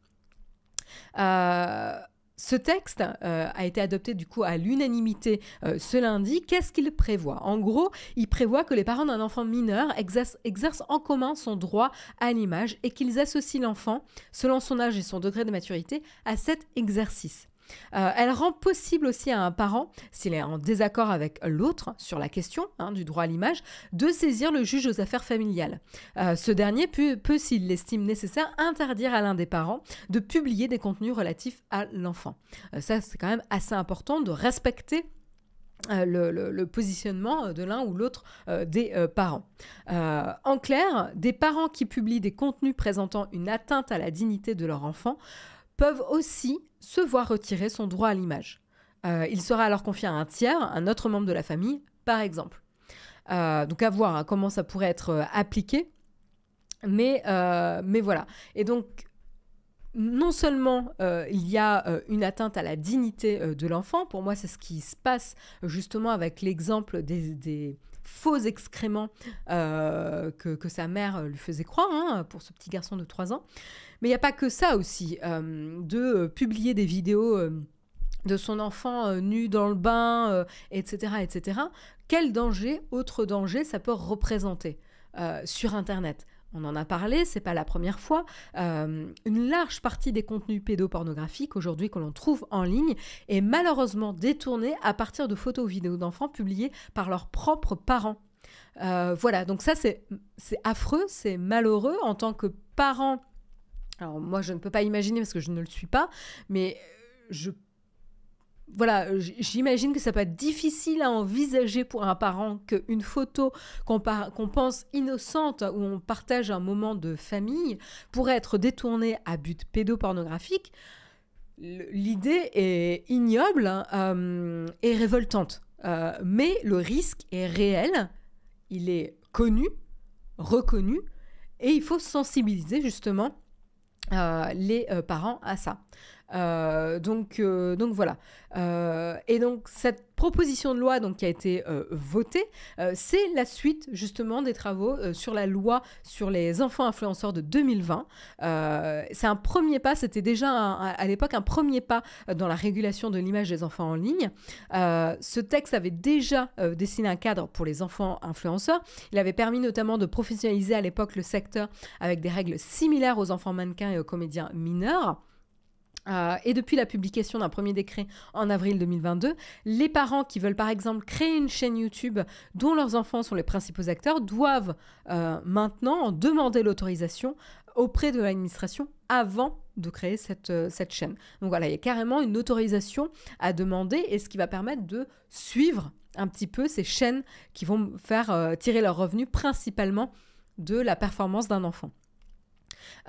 Ce texte a été adopté du coup à l'unanimité ce lundi. Qu'est-ce qu'il prévoit ? En gros, il prévoit que les parents d'un enfant mineur exercent en commun son droit à l'image et qu'ils associent l'enfant, selon son âge et son degré de maturité, à cet exercice. Elle rend possible aussi à un parent, s'il est en désaccord avec l'autre sur la question du droit à l'image, de saisir le juge aux affaires familiales. Ce dernier peut, s'il l'estime nécessaire, interdire à l'un des parents de publier des contenus relatifs à l'enfant. Ça, c'est quand même assez important de respecter le positionnement de l'un ou l'autre des parents. En clair, des parents qui publient des contenus présentant une atteinte à la dignité de leur enfant peuvent aussi se voir retirer son droit à l'image. Il sera alors confié à un tiers, un autre membre de la famille, par exemple. Donc à voir comment ça pourrait être appliqué. Mais voilà. Et donc, non seulement il y a une atteinte à la dignité de l'enfant, pour moi c'est ce qui se passe justement avec l'exemple des faux excréments que sa mère lui faisait croire, hein, pour ce petit garçon de 3 ans. Mais il n'y a pas que ça aussi, de publier des vidéos de son enfant nu dans le bain, etc., etc. Quel danger, autre danger, ça peut représenter sur Internet? On en a parlé, c'est pas la première fois. Une large partie des contenus pédopornographiques aujourd'hui que l'on trouve en ligne est malheureusement détournée à partir de photos ou vidéos d'enfants publiées par leurs propres parents. Voilà, donc ça c'est affreux, c'est malheureux en tant que parent. Alors moi je ne peux pas imaginer parce que je ne le suis pas, mais j'imagine que ça peut être difficile à envisager pour un parent qu'une photo qu'on pense innocente, où on partage un moment de famille, pourrait être détournée à but pédopornographique. L'idée est ignoble, hein, et révoltante. Mais le risque est réel, il est connu, reconnu, et il faut sensibiliser justement les parents à ça. Donc voilà. Et donc cette proposition de loi donc, qui a été votée, c'est la suite justement des travaux sur la loi sur les enfants influenceurs de 2020. C'est un premier pas, c'était déjà à l'époque un premier pas dans la régulation de l'image des enfants en ligne. Ce texte avait déjà dessiné un cadre pour les enfants influenceurs. Il avait permis notamment de professionnaliser à l'époque le secteur avec des règles similaires aux enfants mannequins et aux comédiens mineurs. Et depuis la publication d'un premier décret en avril 2022, les parents qui veulent par exemple créer une chaîne YouTube dont leurs enfants sont les principaux acteurs doivent maintenant en demander l'autorisation auprès de l'administration avant de créer cette chaîne. Donc voilà, il y a carrément une autorisation à demander, et ce qui va permettre de suivre un petit peu ces chaînes qui vont faire tirer leurs revenus principalement de la performance d'un enfant.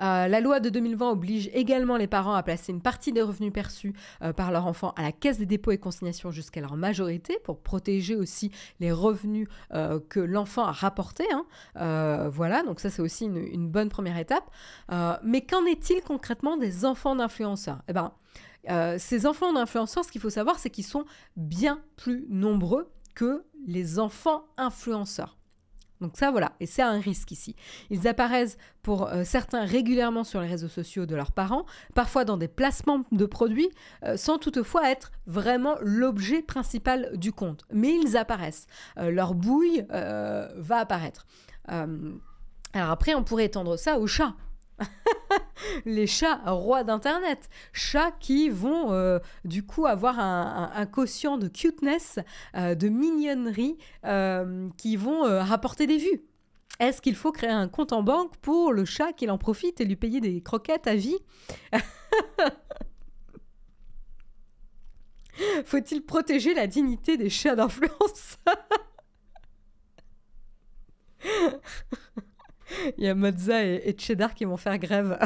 La loi de 2020 oblige également les parents à placer une partie des revenus perçus par leur enfant à la caisse des dépôts et consignations jusqu'à leur majorité pour protéger aussi les revenus que l'enfant a rapportés. Hein. Voilà, donc ça c'est aussi une bonne première étape. Mais qu'en est-il concrètement des enfants d'influenceurs ? Eh ben, ces enfants d'influenceurs, ce qu'il faut savoir, c'est qu'ils sont bien plus nombreux que les enfants influenceurs. Donc ça, voilà, et c'est un risque ici. Ils apparaissent pour certains régulièrement sur les réseaux sociaux de leurs parents, parfois dans des placements de produits, sans toutefois être vraiment l'objet principal du compte. Mais ils apparaissent. Leur bouille va apparaître. Alors après, on pourrait étendre ça aux chats. Les chats rois d'Internet, chats qui vont du coup avoir un quotient de cuteness, de mignonnerie, qui vont rapporter des vues. Est-ce qu'il faut créer un compte en banque pour le chat qu'il en profite et lui payer des croquettes à vie ? Faut-il protéger la dignité des chats d'influence ? Il y a Mozza et Cheddar qui vont faire grève.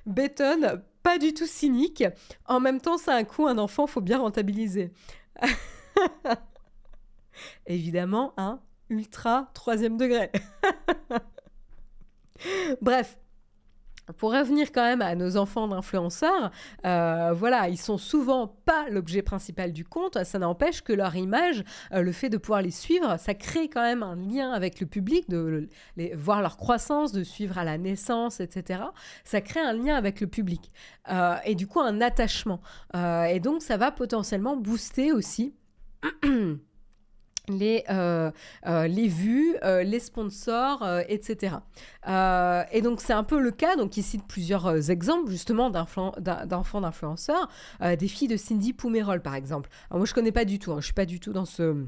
Béton, pas du tout cynique. En même temps, c'est un coût, un enfant, faut bien rentabiliser. Évidemment, hein, ultra 3e degré. Bref. Pour revenir quand même à nos enfants d'influenceurs, voilà, ils sont souvent pas l'objet principal du compte. Ça n'empêche que leur image, le fait de pouvoir les suivre, ça crée quand même un lien avec le public, de voir leur croissance, de suivre à la naissance, etc. Ça crée un lien avec le public et du coup un attachement. Et donc ça va potentiellement booster aussi les vues, les sponsors, etc. Et donc, c'est un peu le cas. Donc, il cite plusieurs exemples, justement, d'enfants d'influenceurs. Des filles de Cindy Poumerol, par exemple. Alors, moi, je ne connais pas du tout. Hein, je ne suis pas du tout dans ce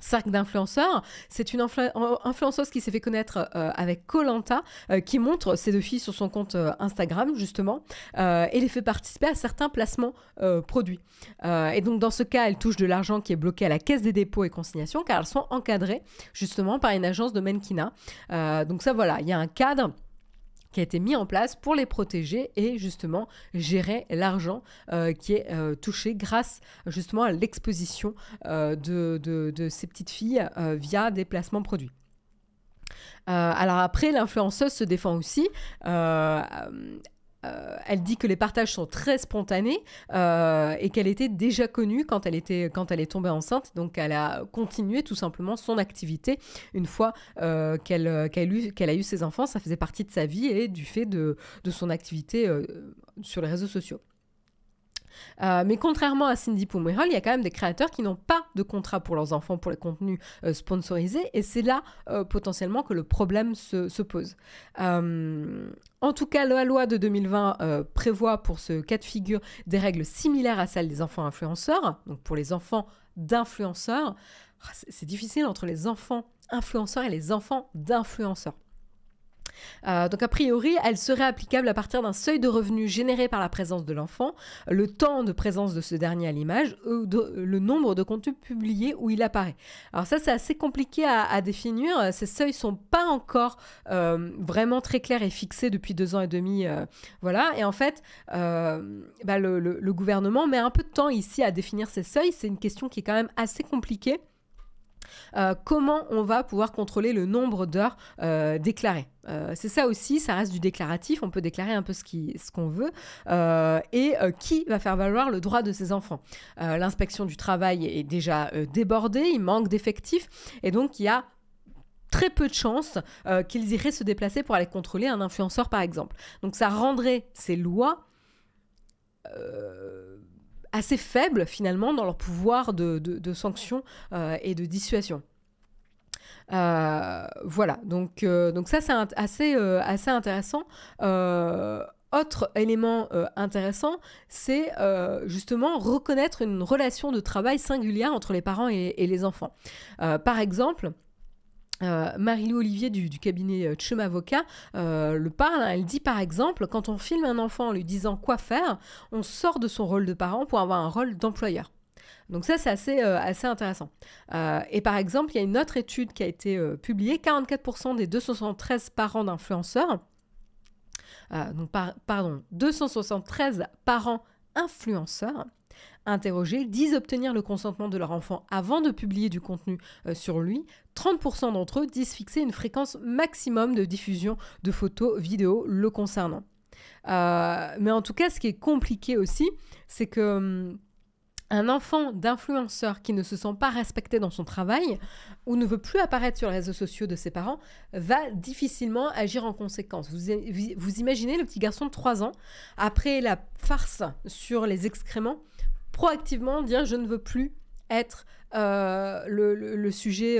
cercle d'influenceurs. C'est une influenceuse qui s'est fait connaître avec Koh-Lanta, qui montre ses 2 filles sur son compte Instagram, justement, et les fait participer à certains placements produits. Et donc, dans ce cas, elles touchent de l'argent qui est bloqué à la caisse des dépôts et consignations, car elles sont encadrées, justement, par une agence de mannequinat. Donc ça, voilà, il y a un cadre qui a été mis en place pour les protéger et justement gérer l'argent qui est touché grâce justement à l'exposition de ces petites filles via des placements produits. Alors après, l'influenceuse se défend aussi. elle dit que les partages sont très spontanés et qu'elle était déjà connue quand elle est tombée enceinte. Donc, elle a continué tout simplement son activité une fois qu'elle a eu ses enfants. Ça faisait partie de sa vie et du fait de son activité sur les réseaux sociaux. Mais contrairement à Cindy Poumirol, il y a quand même des créateurs qui n'ont pas de contrat pour leurs enfants pour les contenus sponsorisés, et c'est là potentiellement que le problème se pose. En tout cas, la loi de 2020 prévoit pour ce cas de figure des règles similaires à celles des enfants influenceurs, donc pour les enfants d'influenceurs. C'est difficile entre les enfants influenceurs et les enfants d'influenceurs. Donc a priori, elle serait applicable à partir d'un seuil de revenus généré par la présence de l'enfant, le temps de présence de ce dernier à l'image, ou le nombre de contenus publiés où il apparaît. Alors ça, c'est assez compliqué à définir. Ces seuils sont pas encore vraiment très clairs et fixés depuis 2 ans et demi. Voilà. Et en fait, le gouvernement met un peu de temps ici à définir ces seuils. C'est une question qui est quand même assez compliquée. Comment on va pouvoir contrôler le nombre d'heures déclarées. C'est ça aussi, ça reste du déclaratif, on peut déclarer un peu ce qu'on veut, et qui va faire valoir le droit de ses enfants. L'inspection du travail est déjà débordée, il manque d'effectifs, et donc il y a très peu de chances qu'ils iraient se déplacer pour aller contrôler un influenceur par exemple. Donc ça rendrait ces lois assez faibles finalement dans leur pouvoir de sanction et de dissuasion. Voilà, donc ça c'est assez intéressant. Autre élément intéressant, c'est justement reconnaître une relation de travail singulière entre les parents et les enfants. Par exemple, Marie-Lou Olivier du cabinet Tchem Avocat le parle, elle dit par exemple, quand on filme un enfant en lui disant quoi faire, on sort de son rôle de parent pour avoir un rôle d'employeur. Donc ça, c'est assez intéressant. Et par exemple, il y a une autre étude qui a été publiée, 44% des 273 parents d'influenceurs, 273 parents influenceurs interrogés disent obtenir le consentement de leur enfant avant de publier du contenu sur lui. 30% d'entre eux disent fixer une fréquence maximum de diffusion de photos, vidéos le concernant. Mais en tout cas, ce qui est compliqué aussi, c'est que un enfant d'influenceur qui ne se sent pas respecté dans son travail ou ne veut plus apparaître sur les réseaux sociaux de ses parents va difficilement agir en conséquence. Vous imaginez le petit garçon de 3 ans, après la farce sur les excréments, proactivement dire « je ne veux plus être le sujet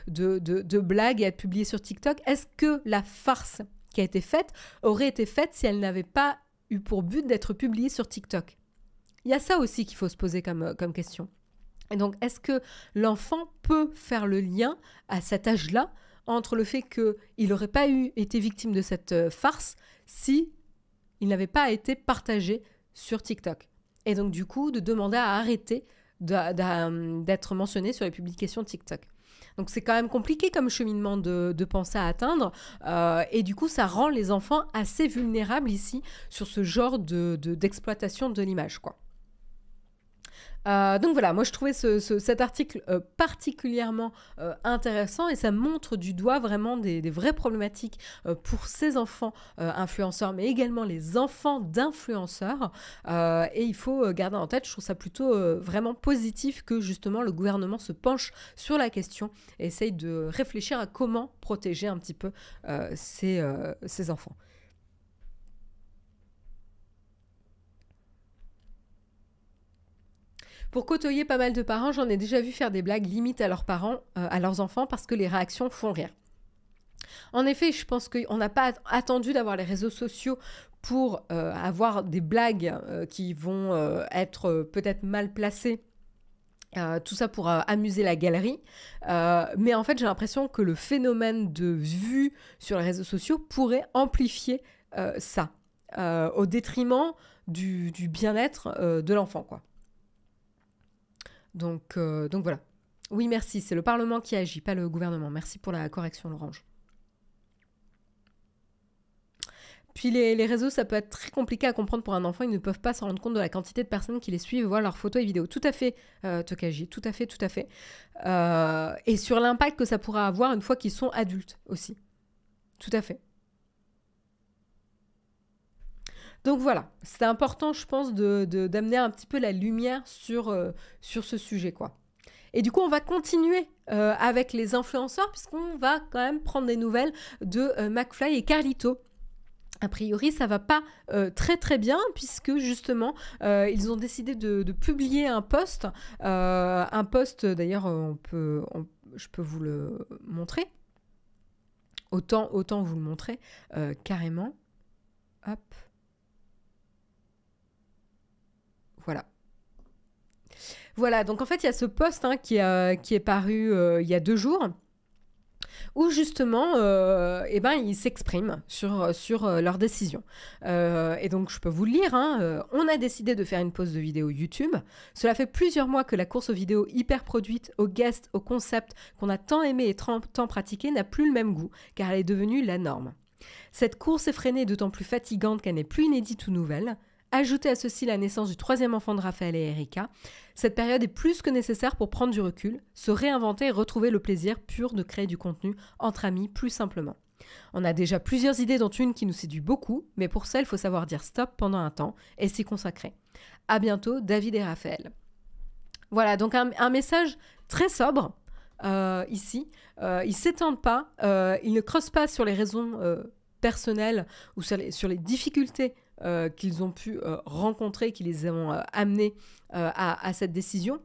de blagues et être publié sur TikTok ». Est-ce que la farce qui a été faite aurait été faite si elle n'avait pas eu pour but d'être publiée sur TikTok ? Il y a ça aussi qu'il faut se poser comme question. Et donc, est-ce que l'enfant peut faire le lien à cet âge-là entre le fait qu'il n'aurait pas été victime de cette farce si il n'avait pas été partagé sur TikTok? Et donc, du coup, de demander à arrêter d'être mentionné sur les publications TikTok. Donc, c'est quand même compliqué comme cheminement de pensée à atteindre. Et du coup, ça rend les enfants assez vulnérables ici sur ce genre d'exploitation de l'image, quoi. Donc voilà, moi je trouvais cet article particulièrement intéressant et ça montre du doigt vraiment des vraies problématiques pour ces enfants influenceurs, mais également les enfants d'influenceurs. Et il faut garder en tête, je trouve ça plutôt vraiment positif que justement le gouvernement se penche sur la question et essaye de réfléchir à comment protéger un petit peu ces enfants. Pour côtoyer pas mal de parents, j'en ai déjà vu faire des blagues limites à leurs parents, à leurs enfants, parce que les réactions font rire. En effet, je pense qu'on n'a pas attendu d'avoir les réseaux sociaux pour avoir des blagues qui vont être peut-être mal placées. Tout ça pour amuser la galerie. Mais en fait, j'ai l'impression que le phénomène de vue sur les réseaux sociaux pourrait amplifier ça, au détriment du bien-être de l'enfant, quoi. Donc voilà. Oui, merci. C'est le Parlement qui agit, pas le gouvernement. Merci pour la correction, Laurence. Puis les réseaux, ça peut être très compliqué à comprendre pour un enfant. Ils ne peuvent pas se rendre compte de la quantité de personnes qui les suivent et voient leurs photos et vidéos. Tout à fait, Tokaji. Tout à fait. Et sur l'impact que ça pourra avoir une fois qu'ils sont adultes aussi. Tout à fait. Donc voilà, c'est important, je pense, d'amener un petit peu la lumière sur ce sujet, quoi. Et du coup, on va continuer avec les influenceurs, puisqu'on va quand même prendre des nouvelles de McFly et Carlito. A priori, ça va pas très très bien, puisque justement, ils ont décidé de publier un post. D'ailleurs, je peux vous le montrer. Autant vous le montrer carrément. Hop. Voilà. Voilà, donc en fait, il y a ce post qui est paru il y a 2 jours, où justement, ils s'expriment sur leur décision. Et donc, je peux vous le lire. On a décidé de faire une pause de vidéo YouTube. Cela fait plusieurs mois que la course aux vidéos hyper produites, aux guests, aux concepts qu'on a tant aimé et tant pratiqué n'a plus le même goût, car elle est devenue la norme. Cette course effrénée est d'autant plus fatigante qu'elle n'est plus inédite ou nouvelle. Ajoutez à ceci la naissance du 3e enfant de Raphaël et Erika. Cette période est plus que nécessaire pour prendre du recul, se réinventer et retrouver le plaisir pur de créer du contenu entre amis plus simplement. On a déjà plusieurs idées, dont une qui nous séduit beaucoup, mais pour ça, il faut savoir dire stop pendant un temps et s'y consacrer. À bientôt, David et Raphaël. Voilà, donc un message très sobre ici. Ils ne s'étendent pas, ils ne creusent pas sur les raisons personnelles ou sur les difficultés qu'ils ont pu rencontrer, qui les ont amenés à cette décision.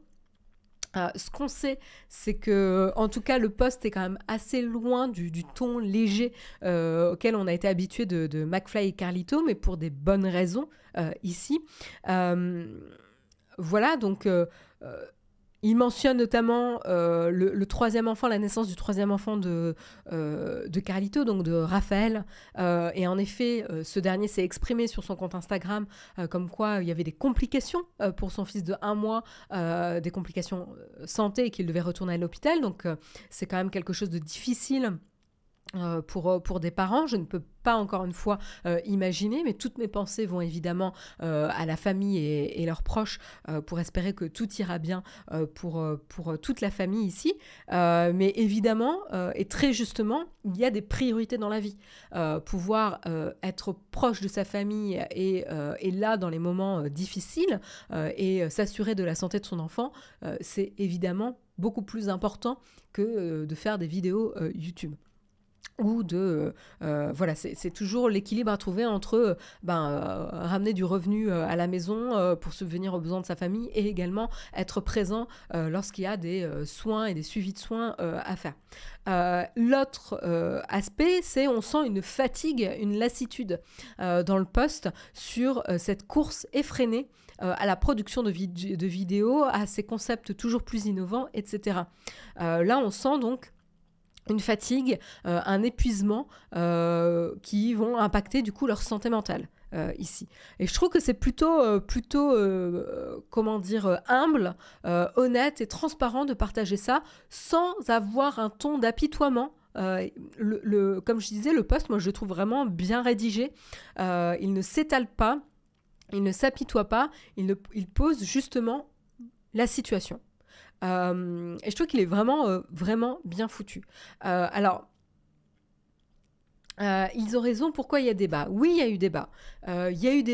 Ce qu'on sait, c'est que, en tout cas, le post est quand même assez loin du ton léger auquel on a été habitué de McFly et Carlito, mais pour des bonnes raisons ici. Voilà, donc il mentionne notamment le 3e enfant, la naissance du 3e enfant de Carlito, donc de Raphaël. Et en effet, ce dernier s'est exprimé sur son compte Instagram comme quoi il y avait des complications pour son fils de 1 mois, des complications santé et qu'il devait retourner à l'hôpital. Donc c'est quand même quelque chose de difficile pour des parents. Je ne peux pas encore une fois imaginer, mais toutes mes pensées vont évidemment à la famille et leurs proches pour espérer que tout ira bien pour toute la famille ici. Mais évidemment, et très justement, il y a des priorités dans la vie. Pouvoir être proche de sa famille et là dans les moments difficiles et s'assurer de la santé de son enfant, c'est évidemment beaucoup plus important que de faire des vidéos YouTube. Ou voilà, c'est toujours l'équilibre à trouver entre ramener du revenu à la maison pour subvenir aux besoins de sa famille et également être présent lorsqu'il y a des soins et des suivis de soins à faire. L'autre aspect, c'est on sent une fatigue, une lassitude dans le post sur cette course effrénée à la production de vidéos, à ces concepts toujours plus innovants, etc. Là, on sent donc une fatigue, un épuisement qui vont impacter du coup leur santé mentale ici. Et je trouve que c'est plutôt humble, honnête et transparent de partager ça sans avoir un ton d'apitoiement. Comme je disais, le post, moi je le trouve vraiment bien rédigé. Il ne s'étale pas, il ne s'apitoie pas, il pose justement la situation. Et je trouve qu'il est vraiment bien foutu. Alors, ils ont raison, pourquoi il y a débat? Oui, il y a eu débat. Il y a eu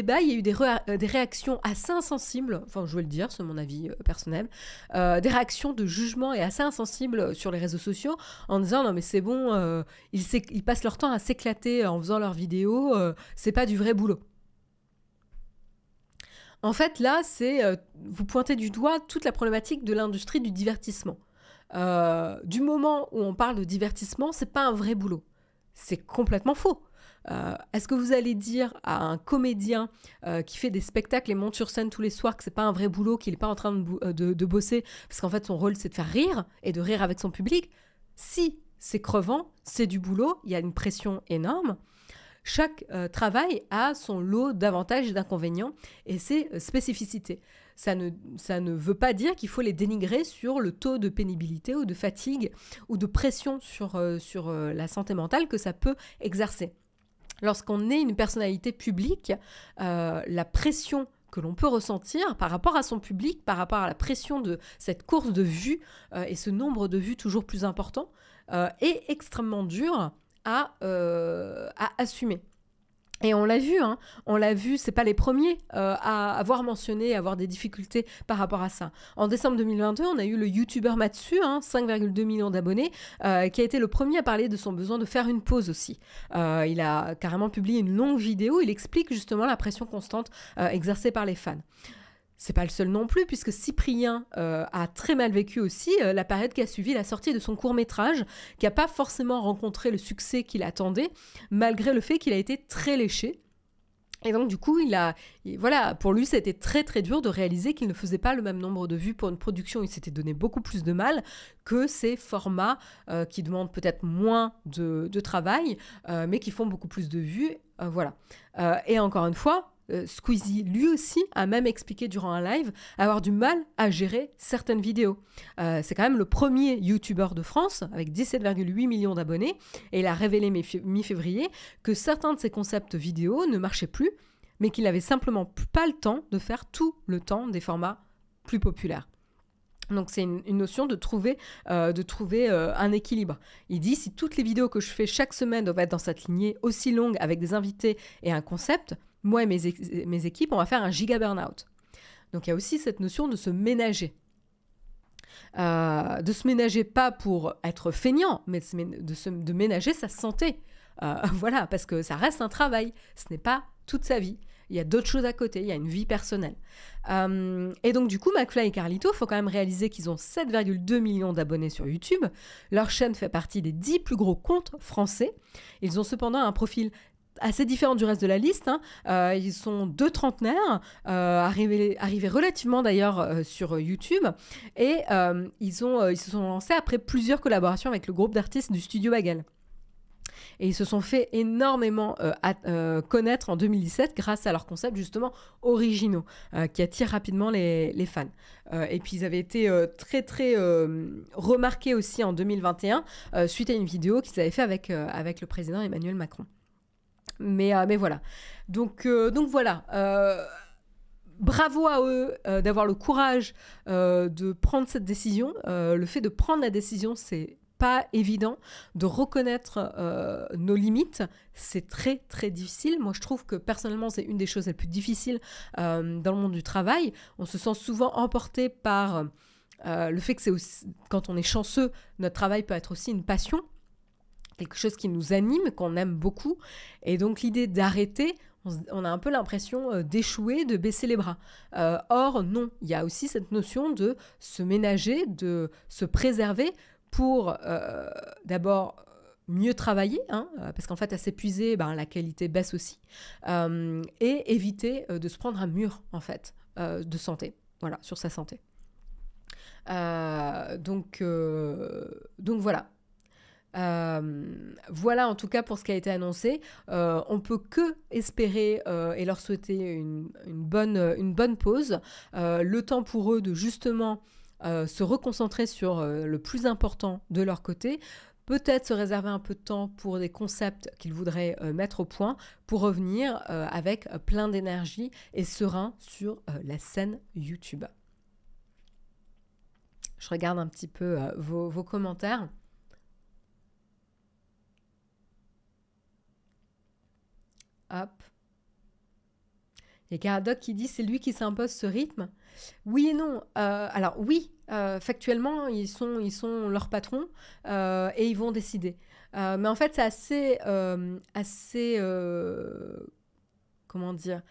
des réactions assez insensibles, enfin je vais le dire, c'est mon avis personnel, des réactions de jugement et assez insensibles sur les réseaux sociaux en disant non mais c'est bon, ils passent leur temps à s'éclater en faisant leurs vidéos, c'est pas du vrai boulot. En fait, là, vous pointez du doigt toute la problématique de l'industrie du divertissement. Du moment où on parle de divertissement, c'est pas un vrai boulot. C'est complètement faux. Est-ce que vous allez dire à un comédien qui fait des spectacles et monte sur scène tous les soirs que c'est pas un vrai boulot, qu'il n'est pas en train de bosser, parce qu'en fait son rôle c'est de faire rire et de rire avec son public? Si c'est crevant, c'est du boulot, il y a une pression énorme. Chaque travail a son lot d'avantages et d'inconvénients et ses spécificités. Ça ne veut pas dire qu'il faut les dénigrer sur le taux de pénibilité ou de fatigue ou de pression sur la santé mentale que ça peut exercer. Lorsqu'on est une personnalité publique, la pression que l'on peut ressentir par rapport à son public, par rapport à la pression de cette course de vues et ce nombre de vues toujours plus important est extrêmement dur à assumer. Et on l'a vu, c'est pas les premiers à avoir mentionné, à avoir des difficultés par rapport à ça. En décembre 2022, on a eu le YouTuber Matsu, 5,2 millions d'abonnés, qui a été le premier à parler de son besoin de faire une pause aussi. Il a carrément publié une longue vidéo, il explique justement la pression constante exercée par les fans. C'est pas le seul non plus, puisque Cyprien a très mal vécu aussi la période qui a suivi la sortie de son court-métrage, qui n'a pas forcément rencontré le succès qu'il attendait, malgré le fait qu'il a été très léché. Et donc, du coup, voilà, pour lui, c'était très très dur de réaliser qu'il ne faisait pas le même nombre de vues pour une production. Il s'était donné beaucoup plus de mal que ces formats qui demandent peut-être moins de travail, mais qui font beaucoup plus de vues. Voilà. Et encore une fois, Squeezie, lui aussi, a même expliqué durant un live avoir du mal à gérer certaines vidéos. C'est quand même le premier YouTuber de France, avec 17,8 millions d'abonnés, et il a révélé mi-février que certains de ses concepts vidéo ne marchaient plus, mais qu'il n'avait simplement pas le temps de faire tout le temps des formats plus populaires. Donc c'est une notion de trouver un équilibre. Il dit, si toutes les vidéos que je fais chaque semaine doivent être dans cette lignée aussi longue avec des invités et un concept, moi et mes équipes, on va faire un giga burn-out. Donc il y a aussi cette notion de se ménager. De se ménager pas pour être feignant, mais de ménager sa santé. Voilà, parce que ça reste un travail, ce n'est pas toute sa vie. Il y a d'autres choses à côté, il y a une vie personnelle. Et donc du coup, McFly et Carlito, il faut quand même réaliser qu'ils ont 7,2 millions d'abonnés sur YouTube. Leur chaîne fait partie des 10 plus gros comptes français. Ils ont cependant un profil assez différent du reste de la liste. Ils sont deux trentenaires, arrivés relativement d'ailleurs sur YouTube, et ils se sont lancés après plusieurs collaborations avec le groupe d'artistes du Studio Bagel. Et ils se sont fait énormément connaître en 2017 grâce à leurs concepts justement originaux qui attirent rapidement les fans. Et puis ils avaient été très très remarqués aussi en 2021 suite à une vidéo qu'ils avaient fait avec le président Emmanuel Macron. Mais voilà. Donc voilà. Bravo à eux d'avoir le courage de prendre cette décision. Le fait de prendre la décision, c'est pas évident. De reconnaître nos limites, c'est très très difficile. Moi, je trouve que personnellement, c'est une des choses les plus difficiles dans le monde du travail. On se sent souvent emporté par le fait que c'est aussi, quand on est chanceux, notre travail peut être aussi une passion, quelque chose qui nous anime, qu'on aime beaucoup. Et donc l'idée d'arrêter, on a un peu l'impression d'échouer, de baisser les bras. Or, non, il y a aussi cette notion de se ménager, de se préserver pour d'abord mieux travailler, parce qu'en fait, à s'épuiser, la qualité baisse aussi, et éviter de se prendre un mur, en fait, de santé, voilà, sur sa santé. Donc voilà. Voilà en tout cas pour ce qui a été annoncé. On peut que espérer et leur souhaiter une bonne pause, le temps pour eux de justement se reconcentrer sur le plus important de leur côté, peut-être se réserver un peu de temps pour des concepts qu'ils voudraient mettre au point pour revenir avec plein d'énergie et serein sur la scène YouTube. Je regarde un petit peu vos commentaires. Hop. Il y a Caradoc qui dit c'est lui qui s'impose ce rythme. Oui et non. Alors oui, factuellement, ils sont leurs patrons et ils vont décider. Mais en fait, c'est assez comment dire,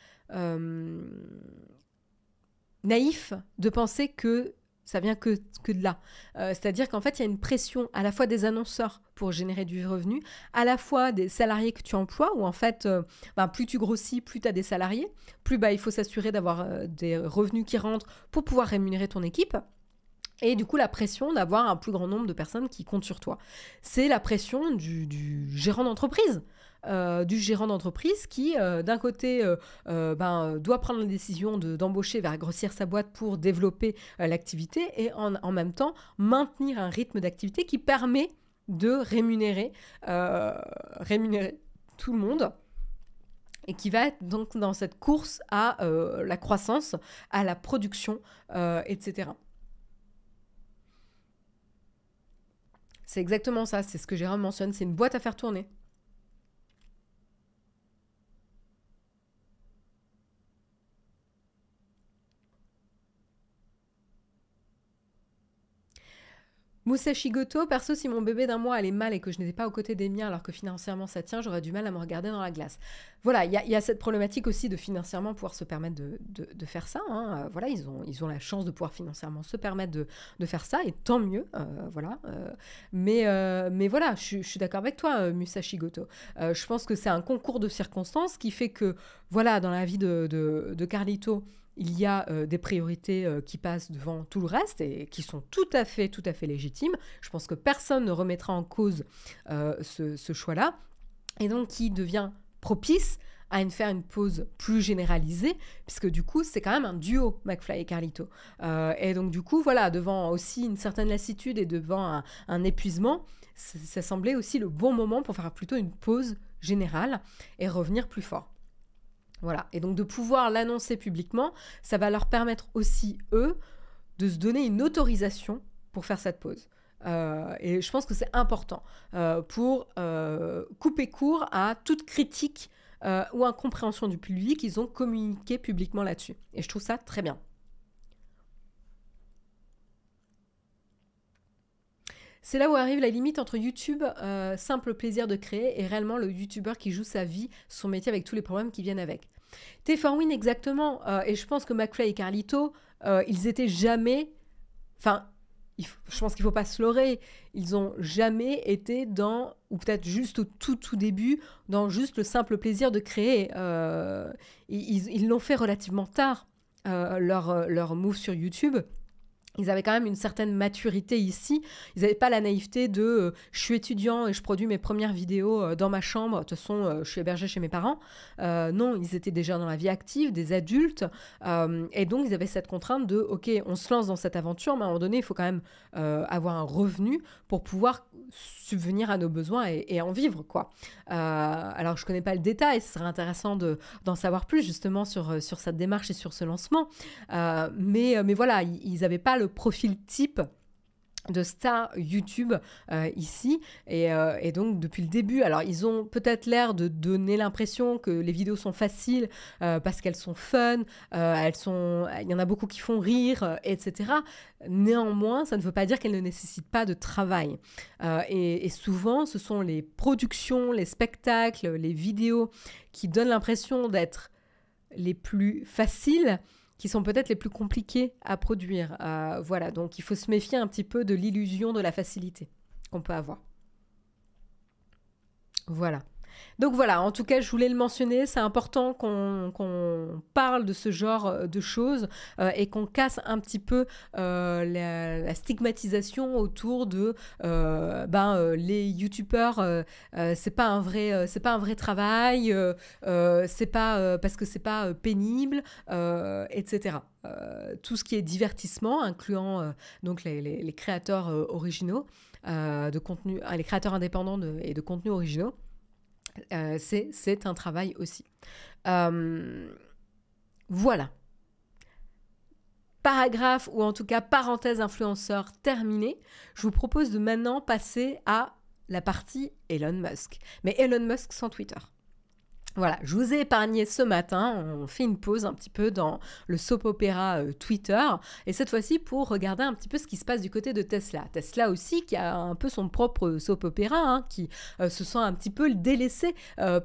naïf de penser que ça vient que de là. C'est-à-dire qu'en fait, il y a une pression à la fois des annonceurs pour générer du revenu, à la fois des salariés que tu emploies, où en fait, plus tu grossis, plus tu as des salariés, plus il faut s'assurer d'avoir des revenus qui rentrent pour pouvoir rémunérer ton équipe. Et du coup, la pression d'avoir un plus grand nombre de personnes qui comptent sur toi. C'est la pression du gérant d'entreprise. Qui, d'un côté, doit prendre la décision d'embaucher, vers grossir sa boîte pour développer l'activité et en même temps maintenir un rythme d'activité qui permet de rémunérer tout le monde et qui va être donc dans cette course à la croissance, à la production, etc. C'est exactement ça, c'est ce que Jérôme mentionne, c'est une boîte à faire tourner. Musashi Goto, perso, si mon bébé d'1 mois allait mal et que je n'étais pas aux côtés des miens alors que financièrement ça tient, j'aurais du mal à me regarder dans la glace. Voilà, il y a cette problématique aussi de financièrement pouvoir se permettre de faire ça, hein. Voilà, ils ont la chance de pouvoir financièrement se permettre de faire ça, et tant mieux, voilà. Mais voilà, je suis d'accord avec toi, Musashi Goto. Je pense que c'est un concours de circonstances qui fait que, voilà, dans la vie de Carlito, il y a des priorités qui passent devant tout le reste et qui sont tout à fait légitimes. Je pense que personne ne remettra en cause ce choix-là. Et donc, qui devient propice à faire une pause plus généralisée, puisque du coup, c'est quand même un duo, McFly et Carlito. Et donc, du coup, voilà, devant aussi une certaine lassitude et devant un épuisement, ça semblait aussi le bon moment pour faire plutôt une pause générale et revenir plus fort. Voilà, et donc de pouvoir l'annoncer publiquement, ça va leur permettre aussi, eux, de se donner une autorisation pour faire cette pause. Et je pense que c'est important pour couper court à toute critique ou incompréhension du public. Ils ont communiqué publiquement là-dessus. Et je trouve ça très bien. C'est là où arrive la limite entre YouTube, simple plaisir de créer, et réellement le YouTuber qui joue sa vie, son métier avec tous les problèmes qui viennent avec. T4Win, exactement. Et je pense que McFly et Carlito, ils étaient jamais... Enfin, je pense qu'il ne faut pas se leurrer. Ils n'ont jamais été dans, ou peut-être juste au tout début, dans juste le simple plaisir de créer. Ils l'ont fait relativement tard, leur move sur YouTube. Ils avaient quand même une certaine maturité ici. Ils n'avaient pas la naïveté de je suis étudiant et je produis mes premières vidéos dans ma chambre. De toute façon, je suis hébergée chez mes parents. Non, ils étaient déjà dans la vie active, des adultes. Et donc, ils avaient cette contrainte de OK, on se lance dans cette aventure, mais à un moment donné, il faut quand même avoir un revenu pour pouvoir subvenir à nos besoins et en vivre, quoi. Alors, je ne connais pas le détail. Ce serait intéressant d'en savoir plus, justement, sur cette démarche et sur ce lancement. Mais voilà, ils n'avaient pas le profil type de star YouTube ici, et donc depuis le début, alors ils ont peut-être l'air de donner l'impression que les vidéos sont faciles parce qu'elles sont fun, il y en a beaucoup qui font rire, etc. Néanmoins, ça ne veut pas dire qu'elles ne nécessitent pas de travail. Et souvent, ce sont les productions, les spectacles, les vidéos qui donnent l'impression d'être les plus faciles, qui sont peut-être les plus compliqués à produire. Voilà, donc il faut se méfier un petit peu de l'illusion de la facilité qu'on peut avoir. Voilà. Donc voilà, en tout cas, je voulais le mentionner, c'est important qu'on parle de ce genre de choses et qu'on casse un petit peu la stigmatisation autour de les youtubeurs, c'est pas un vrai travail, c'est pas parce que c'est pas pénible, etc. Tout ce qui est divertissement, incluant donc les créateurs originaux de contenu, les créateurs indépendants et de contenus originaux. C'est un travail aussi. Voilà. Paragraphe, ou en tout cas parenthèse influenceur terminée. Je vous propose de maintenant passer à la partie Elon Musk. Mais Elon Musk sans Twitter. Voilà, je vous ai épargné ce matin, on fait une pause un petit peu dans le soap-opéra Twitter, et cette fois-ci pour regarder un petit peu ce qui se passe du côté de Tesla. Tesla aussi qui a un peu son propre soap-opéra, hein, qui se sent un petit peu délaissé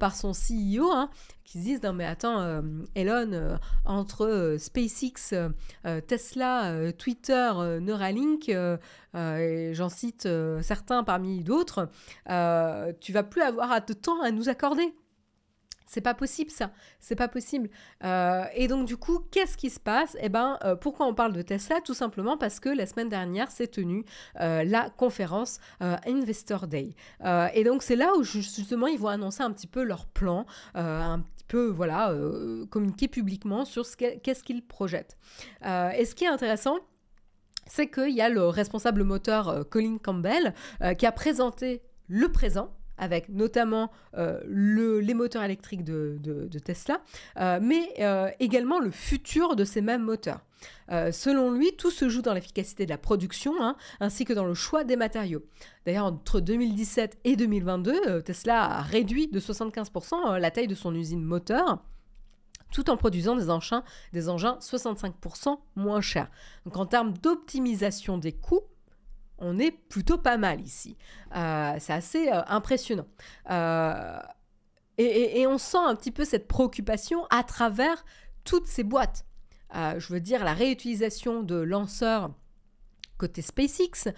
par son CEO, hein, qui se disent « Non mais attends, Elon, entre SpaceX, Tesla, Twitter, Neuralink, et j'en cite certains parmi d'autres, tu vas plus avoir de temps à nous accorder. » C'est pas possible, ça. C'est pas possible. Et donc, du coup, qu'est-ce qui se passe ? Eh ben, pourquoi on parle de Tesla ? Tout simplement parce que la semaine dernière s'est tenue la conférence Investor Day. Et donc, c'est là où, justement, ils vont annoncer un petit peu leur plan, un petit peu, voilà, communiquer publiquement sur qu'est-ce qu'ils projettent. Et ce qui est intéressant, c'est qu'il y a le responsable moteur Colin Campbell qui a présenté le présent, avec notamment les moteurs électriques de Tesla, mais également le futur de ces mêmes moteurs. Selon lui, tout se joue dans l'efficacité de la production, hein, ainsi que dans le choix des matériaux. D'ailleurs, entre 2017 et 2022, Tesla a réduit de 75% la taille de son usine moteur, tout en produisant des engins 65% moins chers. Donc en termes d'optimisation des coûts, on est plutôt pas mal ici. C'est assez impressionnant. Et on sent un petit peu cette préoccupation à travers toutes ces boîtes. Je veux dire, la réutilisation de lanceurs côté SpaceX,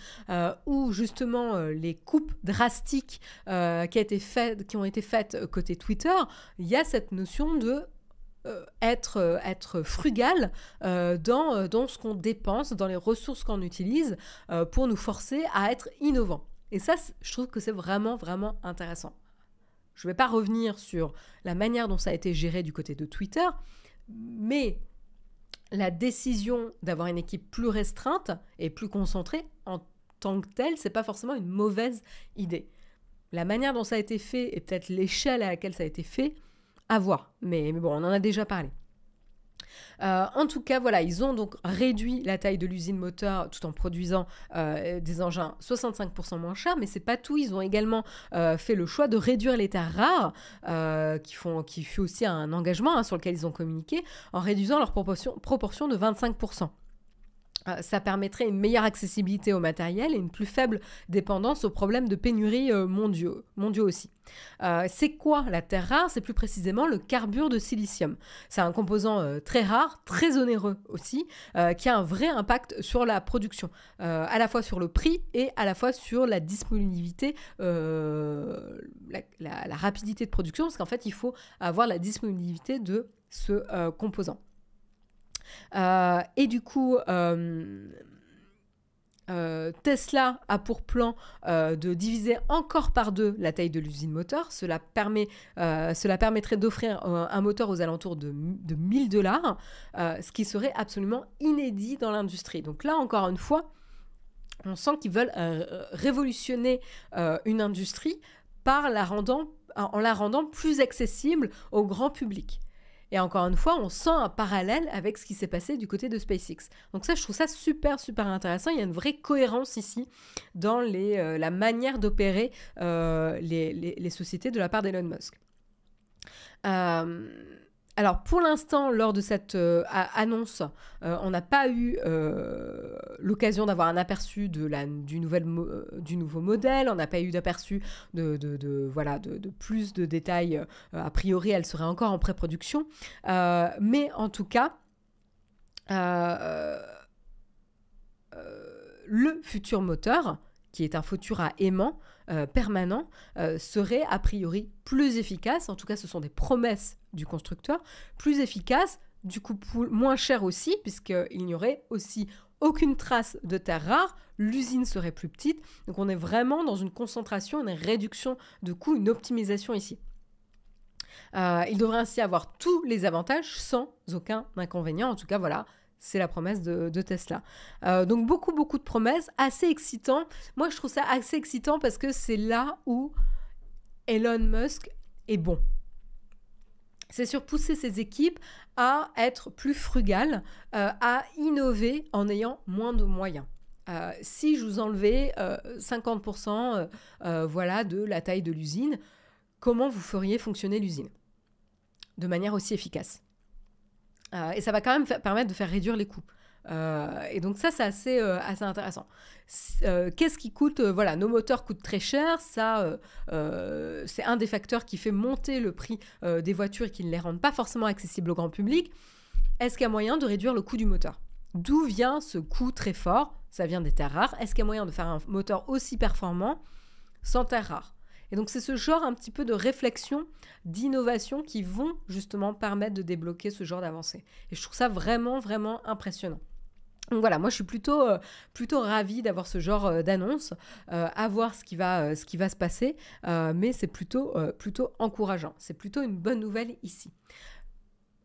ou justement les coupes drastiques qui ont été faites côté Twitter, il y a cette notion de être frugal dans ce qu'on dépense, dans les ressources qu'on utilise pour nous forcer à être innovants. Et ça, je trouve que c'est vraiment, vraiment intéressant. Je ne vais pas revenir sur la manière dont ça a été géré du côté de Twitter, mais la décision d'avoir une équipe plus restreinte et plus concentrée en tant que telle, c'est pas forcément une mauvaise idée. La manière dont ça a été fait et peut-être l'échelle à laquelle ça a été fait, à voir. Mais bon, on en a déjà parlé. En tout cas, voilà, ils ont donc réduit la taille de l'usine moteur tout en produisant des engins 65% moins chers, mais c'est pas tout. Ils ont également fait le choix de réduire les terres rares, qui fut aussi un engagement sur lequel ils ont communiqué, en réduisant leur proportion de 25%. Ça permettrait une meilleure accessibilité au matériel et une plus faible dépendance aux problèmes de pénurie mondiaux aussi. C'est quoi la terre rare? C'est plus précisément le carbure de silicium. C'est un composant très rare, très onéreux aussi, qui a un vrai impact sur la production, à la fois sur le prix et à la fois sur la disponibilité, la rapidité de production, parce qu'en fait, il faut avoir la disponibilité de ce composant. Et du coup, Tesla a pour plan de diviser encore par 2 la taille de l'usine moteur. Cela permettrait d'offrir un moteur aux alentours de $1000, ce qui serait absolument inédit dans l'industrie. Donc là, encore une fois, on sent qu'ils veulent révolutionner une industrie en la rendant plus accessible au grand public. Et encore une fois, on sent un parallèle avec ce qui s'est passé du côté de SpaceX. Donc ça, je trouve ça super, super intéressant. Il y a une vraie cohérence ici dans la manière d'opérer les sociétés de la part d'Elon Musk. Alors, pour l'instant, lors de cette annonce, on n'a pas eu l'occasion d'avoir un aperçu du nouveau modèle. On n'a pas eu d'aperçu de plus de détails. A priori, elle serait encore en pré-production. Mais en tout cas, le futur moteur, qui est un futur à aimant permanent, serait a priori plus efficace. En tout cas, ce sont des promesses du constructeur, plus efficace, du coup moins cher aussi, puisqu'il n'y aurait aussi aucune trace de terres rares, l'usine serait plus petite, donc on est vraiment dans une concentration, une réduction de coûts, une optimisation ici. Il devrait ainsi avoir tous les avantages sans aucun inconvénient, en tout cas voilà, c'est la promesse de Tesla. Donc beaucoup de promesses, assez excitant. Moi je trouve ça assez excitant parce que c'est là où Elon Musk est bon. C'est sur pousser ses équipes à être plus frugales, à innover en ayant moins de moyens. Si je vous enlevais 50% de la taille de l'usine, comment vous feriez fonctionner l'usine de manière aussi efficace? Et ça va quand même permettre de faire réduire les coûts. Et donc ça, c'est assez intéressant. Qu'est-ce qui coûte nos moteurs coûtent très cher. Ça, c'est un des facteurs qui fait monter le prix des voitures et qui ne les rendent pas forcément accessibles au grand public. Est-ce qu'il y a moyen de réduire le coût du moteur? D'où vient ce coût très fort? Ça vient des terres rares. Est-ce qu'il y a moyen de faire un moteur aussi performant sans terres rares? Et donc, c'est ce genre un petit peu de réflexion, d'innovation qui vont justement permettre de débloquer ce genre d'avancée. Et je trouve ça vraiment, vraiment impressionnant. Donc voilà, moi je suis plutôt ravie d'avoir ce genre d'annonce, à voir ce qui va se passer, mais c'est plutôt encourageant. C'est plutôt une bonne nouvelle ici.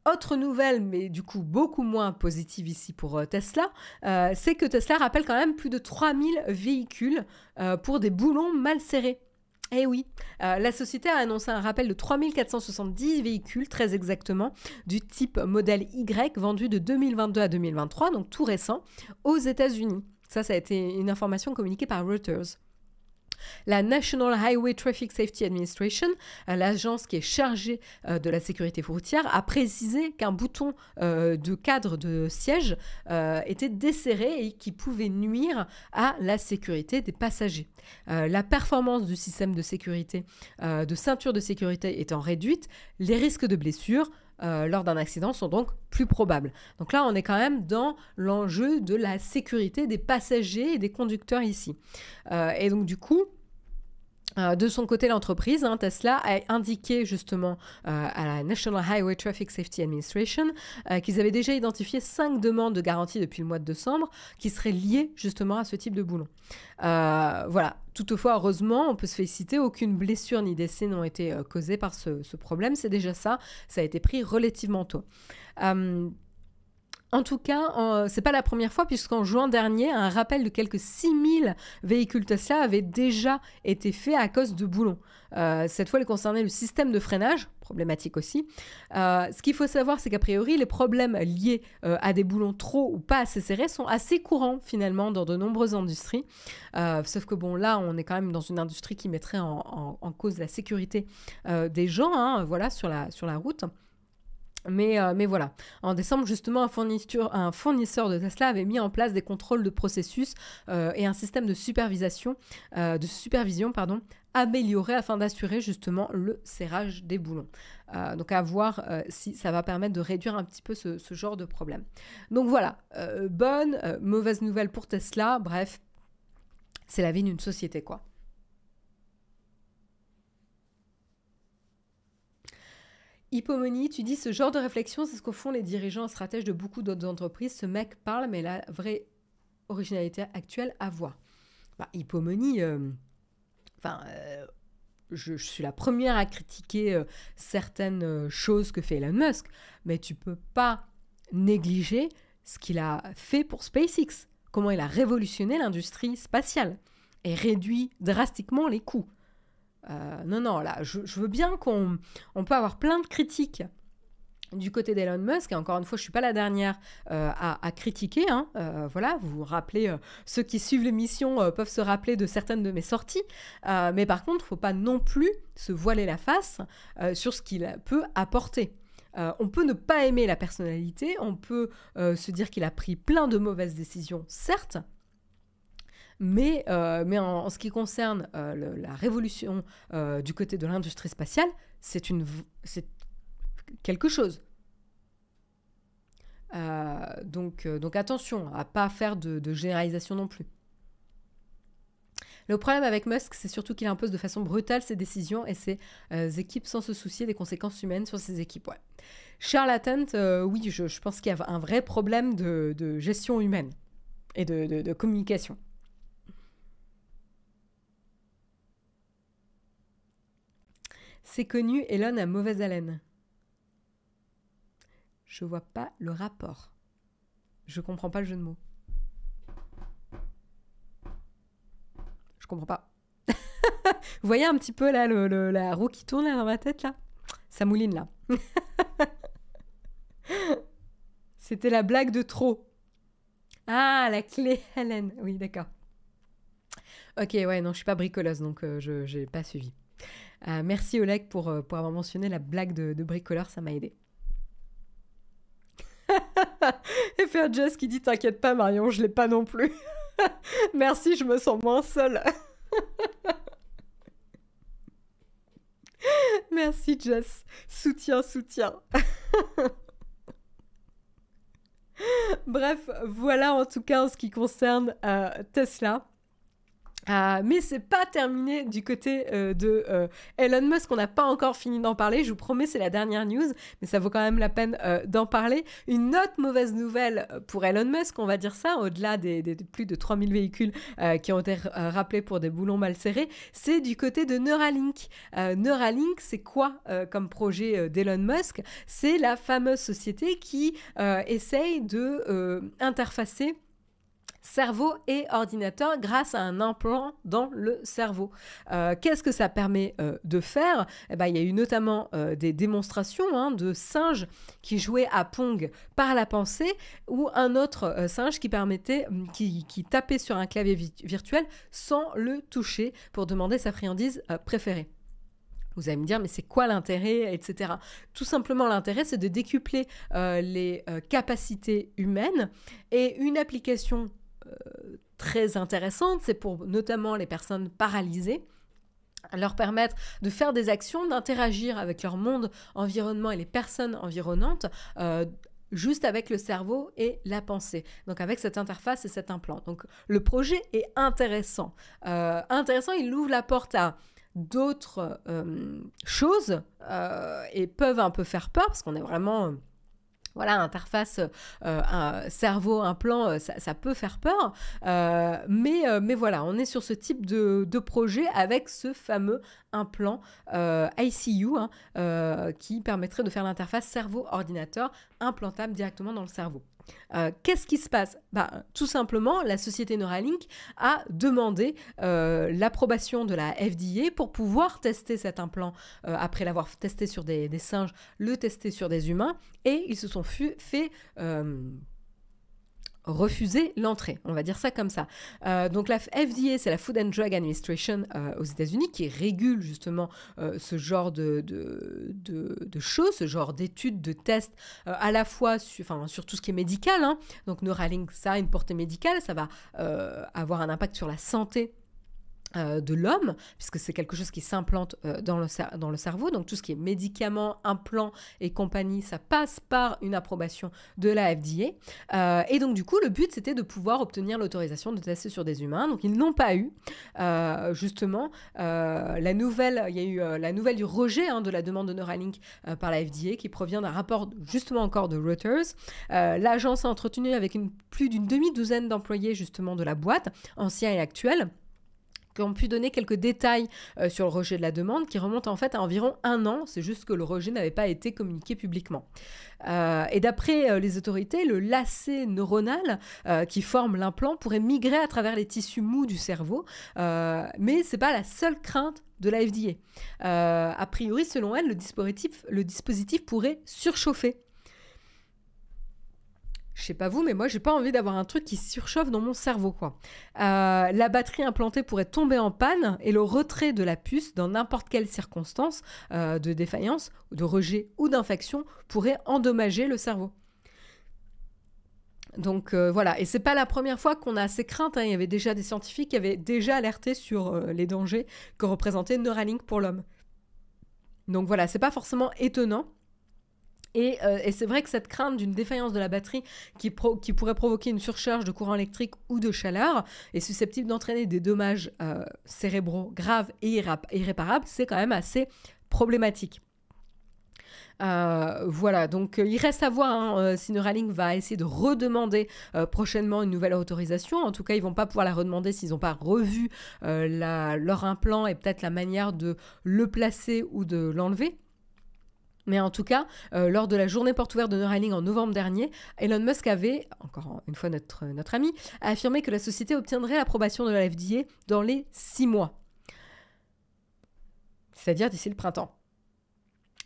Autre nouvelle, mais du coup beaucoup moins positive ici pour Tesla, c'est que Tesla rappelle quand même plus de 3000 véhicules pour des boulons mal serrés. Eh oui, la société a annoncé un rappel de 3470 véhicules, très exactement, du type modèle Y, vendus de 2022 à 2023, donc tout récent, aux États-Unis. Ça a été une information communiquée par Reuters. La National Highway Traffic Safety Administration, l'agence qui est chargée de la sécurité routière, a précisé qu'un bouton de cadre de siège était desserré et qui pouvait nuire à la sécurité des passagers. La performance du système de sécurité, de ceinture de sécurité étant réduite, les risques de blessures lors d'un accident sont donc plus probables. Donc là, on est quand même dans l'enjeu de la sécurité des passagers et des conducteurs ici. Et donc du coup, de son côté, l'entreprise, Tesla, a indiqué justement à la National Highway Traffic Safety Administration qu'ils avaient déjà identifié 5 demandes de garantie depuis le mois de décembre qui seraient liées justement à ce type de boulon. Voilà. Toutefois, heureusement, on peut se féliciter, aucune blessure ni décès n'ont été causés par ce problème. C'est déjà ça. Ça a été pris relativement tôt. En tout cas, c'est pas la première fois puisqu'en juin dernier, un rappel de quelques 6000 véhicules Tesla avait déjà été fait à cause de boulons. Cette fois, il concernait le système de freinage, problématique aussi. Ce qu'il faut savoir, c'est qu'a priori, les problèmes liés à des boulons trop ou pas assez serrés sont assez courants finalement dans de nombreuses industries. Sauf que bon, là, on est quand même dans une industrie qui mettrait en cause la sécurité des gens, voilà, sur la route. Mais voilà, en décembre, justement, un fournisseur de Tesla avait mis en place des contrôles de processus et un système de supervision amélioré afin d'assurer justement le serrage des boulons. Donc à voir si ça va permettre de réduire un petit peu ce genre de problème. Donc voilà, bonne, mauvaise nouvelle pour Tesla, bref, c'est la vie d'une société quoi. Hippomony, tu dis ce genre de réflexion, c'est ce qu'au fond les dirigeants et stratèges de beaucoup d'autres entreprises. Ce mec parle, mais la vraie originalité actuelle à voir. Hippomony, je suis la première à critiquer certaines choses que fait Elon Musk, mais tu peux pas négliger ce qu'il a fait pour SpaceX, comment il a révolutionné l'industrie spatiale et réduit drastiquement les coûts. Non, là, je veux bien qu'on peut avoir plein de critiques du côté d'Elon Musk, et encore une fois, je ne suis pas la dernière à critiquer, voilà, vous vous rappelez, ceux qui suivent l'émission peuvent se rappeler de certaines de mes sorties, mais par contre, il ne faut pas non plus se voiler la face sur ce qu'il peut apporter. On peut ne pas aimer la personnalité, on peut se dire qu'il a pris plein de mauvaises décisions, certes, mais en ce qui concerne la révolution du côté de l'industrie spatiale, c'est quelque chose. Donc attention à ne pas faire de généralisation non plus. Le problème avec Musk, c'est surtout qu'il impose de façon brutale ses décisions et ses équipes sans se soucier des conséquences humaines sur ses équipes. Ouais. Charlatan, oui, je pense qu'il y a un vrai problème de gestion humaine et de communication. C'est connu, Elon a mauvaise haleine. Je vois pas le rapport. Je comprends pas le jeu de mots. Je comprends pas. Vous voyez un petit peu là la roue qui tourne là, dans ma tête là? Ça mouline là. C'était la blague de trop. Ah, la clé Hélène. Oui, d'accord. Ok, ouais, non, je suis pas bricoleuse, donc je n'ai pas suivi. Merci Oleg pour avoir mentionné la blague de bricoleur, ça m'a aidé. Et faire Jess qui dit t'inquiète pas Marion, je l'ai pas non plus. Merci, je me sens moins seule. Merci Jess, soutien. Bref, voilà en tout cas en ce qui concerne Tesla. Mais c'est pas terminé du côté de Elon Musk, on n'a pas encore fini d'en parler, je vous promets c'est la dernière news, mais ça vaut quand même la peine d'en parler. Une autre mauvaise nouvelle pour Elon Musk, on va dire ça, au-delà des plus de 3000 véhicules qui ont été rappelés pour des boulons mal serrés, c'est du côté de Neuralink. Neuralink, c'est quoi comme projet d'Elon Musk? C'est la fameuse société qui essaye de interfacer cerveau et ordinateur grâce à un implant dans le cerveau. Qu'est-ce que ça permet de faire? Eh ben, il y a eu notamment des démonstrations de singes qui jouaient à Pong par la pensée ou un autre singe qui tapait sur un clavier virtuel sans le toucher pour demander sa friandise préférée. Vous allez me dire, mais c'est quoi l'intérêt, etc. Tout simplement, l'intérêt, c'est de décupler les capacités humaines. Et une application très intéressante, c'est pour notamment les personnes paralysées, leur permettre de faire des actions, d'interagir avec leur monde, environnement et les personnes environnantes, juste avec le cerveau et la pensée. Donc avec cette interface et cet implant. Donc le projet est intéressant. Il ouvre la porte à d'autres choses et peuvent un peu faire peur parce qu'on est vraiment... Voilà, interface un cerveau, implant, ça peut faire peur. Mais voilà, on est sur ce type de projet avec ce fameux implant ICU qui permettrait de faire l'interface cerveau-ordinateur implantable directement dans le cerveau. Qu'est-ce qui se passe? Tout simplement, la société Neuralink a demandé l'approbation de la FDA pour pouvoir tester cet implant après l'avoir testé sur des singes, le tester sur des humains, et ils se sont fait refuser l'entrée, on va dire ça comme ça. Donc la FDA, c'est la Food and Drug Administration aux États-Unis qui régule justement ce genre de choses, ce genre d'études, de tests, à la fois sur tout ce qui est médical. Donc Neuralink, ça a une portée médicale, ça va avoir un impact sur la santé de l'homme, puisque c'est quelque chose qui s'implante dans le cerveau. Donc tout ce qui est médicaments, implants et compagnie, ça passe par une approbation de la FDA. Et donc du coup, le but, c'était de pouvoir obtenir l'autorisation de tester sur des humains. Donc ils n'ont pas eu. Justement, il y a eu la nouvelle du rejet de la demande de Neuralink par la FDA, qui provient d'un rapport justement encore de Reuters. L'agence a entretenu avec plus d'une demi-douzaine d'employés justement de la boîte, anciens et actuels, qui ont pu donner quelques détails sur le rejet de la demande, qui remonte en fait à environ 1 an. C'est juste que le rejet n'avait pas été communiqué publiquement. Et d'après les autorités, le lacet neuronal qui forme l'implant pourrait migrer à travers les tissus mous du cerveau, mais ce n'est pas la seule crainte de la FDA. A priori, selon elle, le dispositif pourrait surchauffer. Je sais pas vous, mais moi, j'ai pas envie d'avoir un truc qui surchauffe dans mon cerveau, quoi. La batterie implantée pourrait tomber en panne et le retrait de la puce dans n'importe quelle circonstance de défaillance, de rejet ou d'infection pourrait endommager le cerveau. Donc voilà, et c'est pas la première fois qu'on a ces craintes. Il y avait déjà des scientifiques qui avaient déjà alerté sur les dangers que représentait Neuralink pour l'homme. Donc voilà, c'est pas forcément étonnant. Et c'est vrai que cette crainte d'une défaillance de la batterie qui pourrait provoquer une surcharge de courant électrique ou de chaleur est susceptible d'entraîner des dommages cérébraux graves et irréparables, c'est quand même assez problématique. Voilà, donc il reste à voir si Neuralink va essayer de redemander prochainement une nouvelle autorisation. En tout cas, ils vont pas pouvoir la redemander s'ils n'ont pas revu leur implant et peut-être la manière de le placer ou de l'enlever. Mais en tout cas, lors de la journée porte ouverte de Neuralink en novembre dernier, Elon Musk avait, encore une fois notre ami, affirmé que la société obtiendrait l'approbation de la FDA dans les 6 mois. C'est-à-dire d'ici le printemps.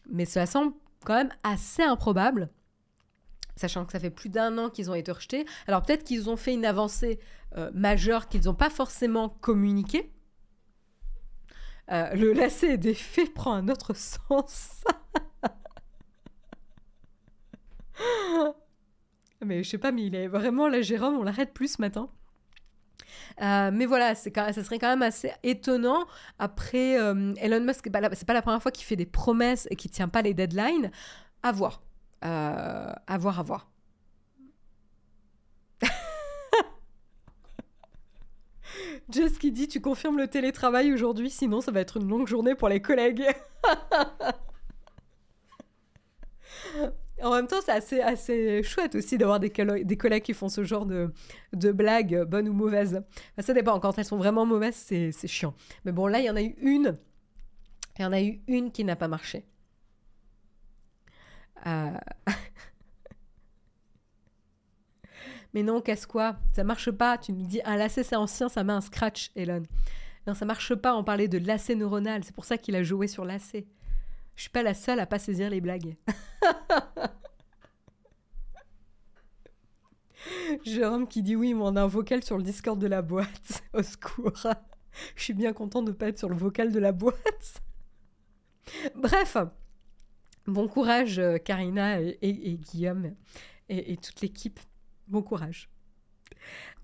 Mais cela semble quand même assez improbable, sachant que ça fait plus d'1 an qu'ils ont été rejetés. Alors peut-être qu'ils ont fait une avancée majeure qu'ils n'ont pas forcément communiquée. Le lacet des faits prend un autre sens. Mais je sais pas, mais il est vraiment là, Jérôme, on l'arrête plus ce matin. Mais voilà, ça serait quand même assez étonnant. Après, Elon Musk, c'est pas la première fois qu'il fait des promesses et qu'il tient pas les deadlines. À voir. À voir. Jess qui dit, tu confirmes le télétravail aujourd'hui, sinon ça va être une longue journée pour les collègues. En même temps, c'est assez chouette aussi d'avoir des collègues qui font ce genre de blagues, bonnes ou mauvaises. Enfin, ça dépend, quand elles sont vraiment mauvaises, c'est chiant. Mais bon, là, il y en a eu une. Il y en a eu une qui n'a pas marché. Mais non, casse quoi? Ça marche pas. Tu me dis, un lacet c'est ancien, ça met un scratch, Elon. Non, ça marche pas, on parlait de lacet neuronal. C'est pour ça qu'il a joué sur lacet. Je suis pas la seule à pas saisir les blagues. Jérôme qui dit oui, mais on a un vocal sur le Discord de la boîte. Au secours. Je suis bien contente de ne pas être sur le vocal de la boîte. Bref, bon courage Karina et Guillaume et toute l'équipe. Bon courage.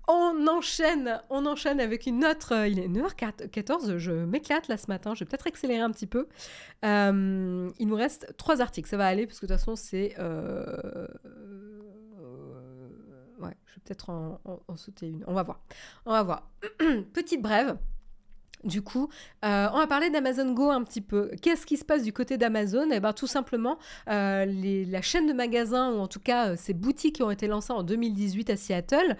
On enchaîne avec une autre... il est 9h14, je m'éclate là ce matin, je vais peut-être accélérer un petit peu. Il nous reste 3 articles, ça va aller, parce que de toute façon c'est... ouais, je vais peut-être en sauter une. On va voir. Petite brève. Du coup, on va parler d'Amazon Go un petit peu. Qu'est-ce qui se passe du côté d'Amazon? Eh bien, tout simplement, la chaîne de magasins, ou en tout cas ces boutiques qui ont été lancées en 2018 à Seattle,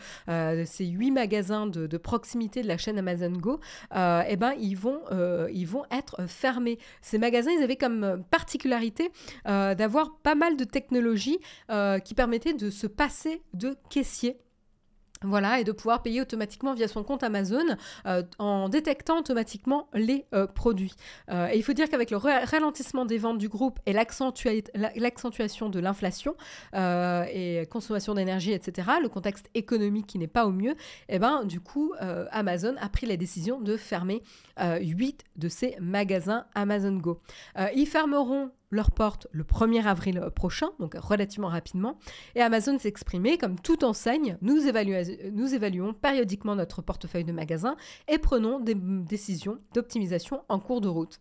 ces 8 magasins de proximité de la chaîne Amazon Go, eh ben, ils vont être fermés. Ces magasins, ils avaient comme particularité d'avoir pas mal de technologies qui permettaient de se passer de caissier. Voilà, et de pouvoir payer automatiquement via son compte Amazon en détectant automatiquement les produits. Et il faut dire qu'avec le ralentissement des ventes du groupe et l'accentuation de l'inflation et consommation d'énergie, etc., le contexte économique qui n'est pas au mieux, eh ben, du coup, Amazon a pris la décision de fermer 8 de ces magasins Amazon Go. Ils fermeront leurs portes le 1er avril prochain, donc relativement rapidement. Et Amazon s'est exprimé comme toute enseigne, nous évaluons périodiquement notre portefeuille de magasins et prenons des décisions d'optimisation en cours de route.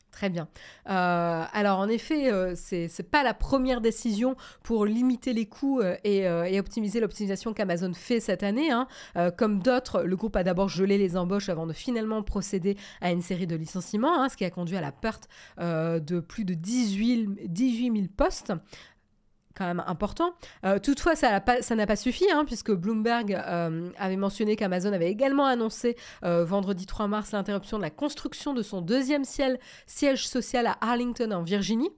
Très bien. Alors en effet, c'est pas la première décision pour limiter les coûts et optimiser l'optimisation qu'Amazon fait cette année. Comme d'autres, le groupe a d'abord gelé les embauches avant de finalement procéder à une série de licenciements, ce qui a conduit à la perte de plus de 18 000 postes. Quand même important. Toutefois, ça n'a pas suffi, puisque Bloomberg avait mentionné qu'Amazon avait également annoncé vendredi 3 mars l'interruption de la construction de son deuxième siège social à Arlington, en Virginie.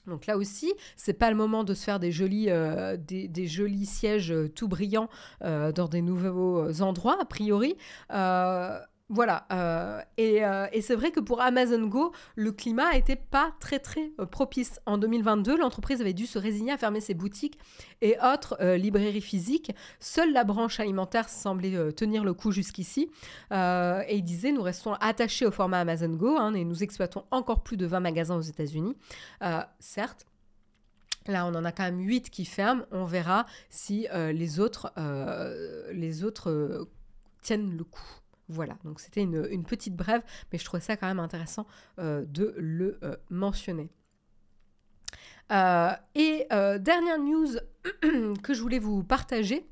Donc là aussi, c'est pas le moment de se faire des jolis sièges tout brillants dans des nouveaux endroits, a priori. Voilà, et c'est vrai que pour Amazon Go, le climat n'était pas très très propice. En 2022, l'entreprise avait dû se résigner à fermer ses boutiques et autres librairies physiques. Seule la branche alimentaire semblait tenir le coup jusqu'ici. Et il disait, nous restons attachés au format Amazon Go et nous exploitons encore plus de 20 magasins aux États-Unis. Certes, là, on en a quand même 8 qui ferment. On verra si les autres tiennent le coup. Voilà, donc c'était une petite brève, mais je trouvais ça quand même intéressant de le mentionner. Dernière news que je voulais vous partager.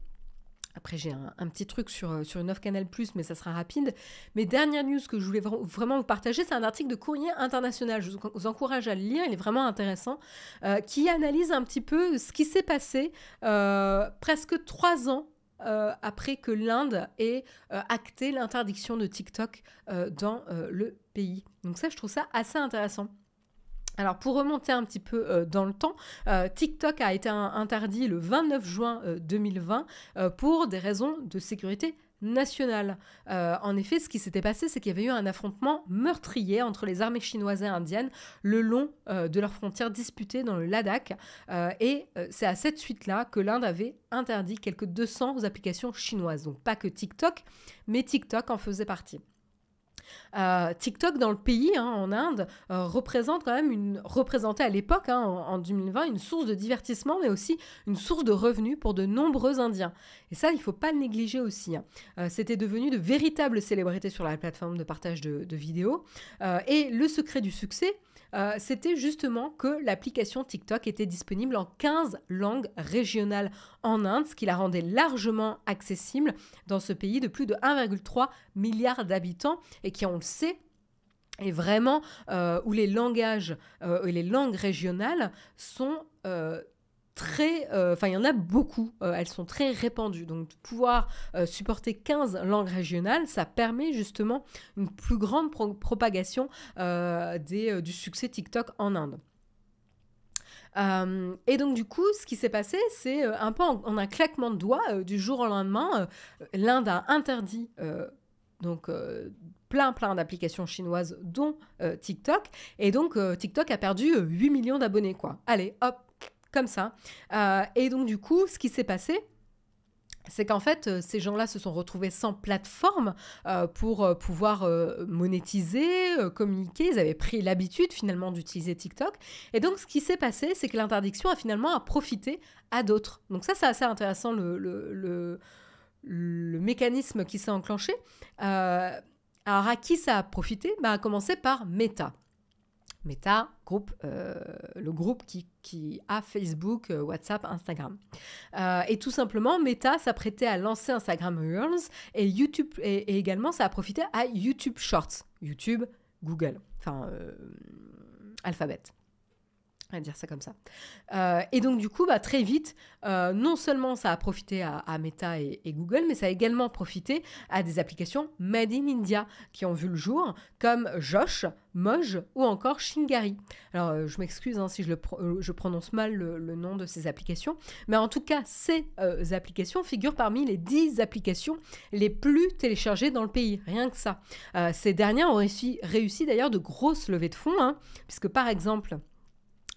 Après, j'ai un petit truc sur une offre Canal+, mais ça sera rapide. Mais dernière news que je voulais vraiment vous partager, c'est un article de Courrier International. Je vous encourage à le lire, il est vraiment intéressant, qui analyse un petit peu ce qui s'est passé presque 3 ans après que l'Inde ait acté l'interdiction de TikTok dans le pays. Donc ça, je trouve ça assez intéressant. Alors, pour remonter un petit peu dans le temps, TikTok a été interdit le 29 juin 2020 pour des raisons de sécurité nationale. En effet, ce qui s'était passé, c'est qu'il y avait eu un affrontement meurtrier entre les armées chinoises et indiennes le long de leurs frontières disputées dans le Ladakh. Et c'est à cette suite-là que l'Inde avait interdit quelques 200 applications chinoises. Donc pas que TikTok, mais TikTok en faisait partie. TikTok dans le pays, en Inde, représentait à l'époque, en 2020, une source de divertissement, mais aussi une source de revenus pour de nombreux Indiens. Et ça, il ne faut pas le négliger aussi. C'était devenu de véritables célébrités sur la plateforme de partage de vidéos. Et le secret du succès, c'était justement que l'application TikTok était disponible en 15 langues régionales en Inde, ce qui la rendait largement accessible dans ce pays de plus de 1,3 milliard d'habitants et qui, on le sait, est vraiment où les langages et les langues régionales sont il y en a beaucoup, elles sont très répandues. Donc, de pouvoir supporter 15 langues régionales, ça permet justement une plus grande propagation du succès TikTok en Inde. Et donc, du coup, ce qui s'est passé, c'est un peu en un claquement de doigts, du jour au lendemain, l'Inde a interdit donc plein d'applications chinoises, dont TikTok. Et donc, TikTok a perdu 8 millions d'abonnés, quoi. Allez, hop, comme ça. Et donc, du coup, ce qui s'est passé, c'est qu'en fait, ces gens-là se sont retrouvés sans plateforme pour pouvoir monétiser, communiquer. Ils avaient pris l'habitude finalement d'utiliser TikTok. Et donc, ce qui s'est passé, c'est que l'interdiction a finalement profité à d'autres. Donc ça, c'est assez intéressant, le mécanisme qui s'est enclenché. Alors, à qui ça a profité? A commencé par Meta. Meta, le groupe qui a Facebook, WhatsApp, Instagram. Et tout simplement, Meta s'apprêtait à lancer Instagram Reels et YouTube, et également ça a profité à YouTube Shorts. YouTube, Google, enfin Alphabet. On va dire ça comme ça. Et donc, du coup, très vite, non seulement ça a profité à Meta et Google, mais ça a également profité à des applications Made in India qui ont vu le jour, comme Josh, Moj ou encore Shingari. Alors, je m'excuse si je prononce mal le nom de ces applications, mais en tout cas, ces applications figurent parmi les 10 applications les plus téléchargées dans le pays, rien que ça. Ces dernières ont réussi d'ailleurs de grosses levées de fonds, puisque par exemple,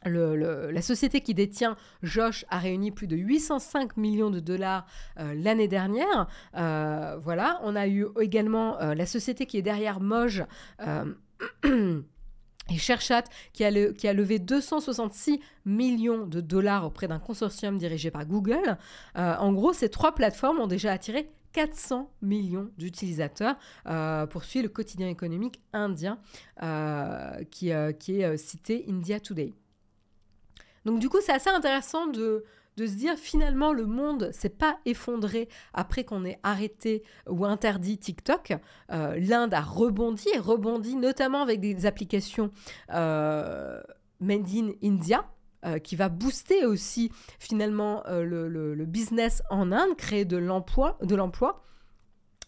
la société qui détient Josh a réuni plus de 805 millions de dollars l'année dernière. Voilà, on a eu également la société qui est derrière Moj et ShareChat qui a levé 266 millions de dollars auprès d'un consortium dirigé par Google. En gros, ces 3 plateformes ont déjà attiré 400 millions d'utilisateurs pour suivre le quotidien économique indien qui est cité India Today. Donc du coup, c'est assez intéressant de se dire finalement le monde s'est pas effondré après qu'on ait arrêté ou interdit TikTok. L'Inde a rebondi notamment avec des applications Made in India, qui va booster aussi finalement le business en Inde, créer de l'emploi,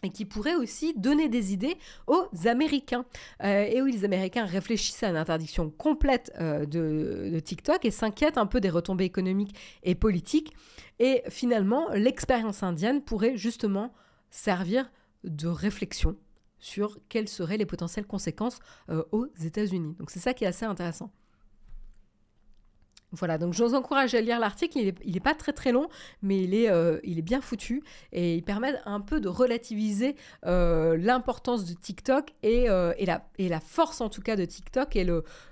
et qui pourrait aussi donner des idées aux Américains. Et oui, les Américains réfléchissent à une interdiction complète de TikTok et s'inquiètent un peu des retombées économiques et politiques. Et finalement, l'expérience indienne pourrait justement servir de réflexion sur quelles seraient les potentielles conséquences aux États-Unis. Donc c'est ça qui est assez intéressant. Voilà, donc je vous encourage à lire l'article, il est pas très long, mais il est bien foutu et il permet un peu de relativiser l'importance de TikTok et la force en tout cas de TikTok et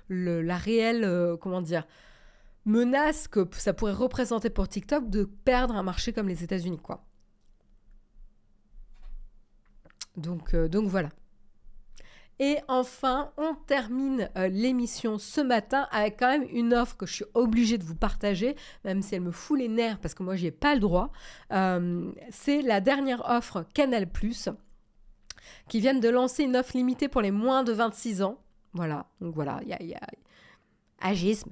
la réelle, menace que ça pourrait représenter pour TikTok de perdre un marché comme les États-Unis, quoi. Donc voilà. Et enfin, on termine l'émission ce matin avec quand même une offre que je suis obligée de vous partager, même si elle me fout les nerfs parce que moi, j'y ai pas le droit. C'est la dernière offre Canal+, qui viennent de lancer une offre limitée pour les moins de 26 ans. Voilà, donc voilà, il y a agisme.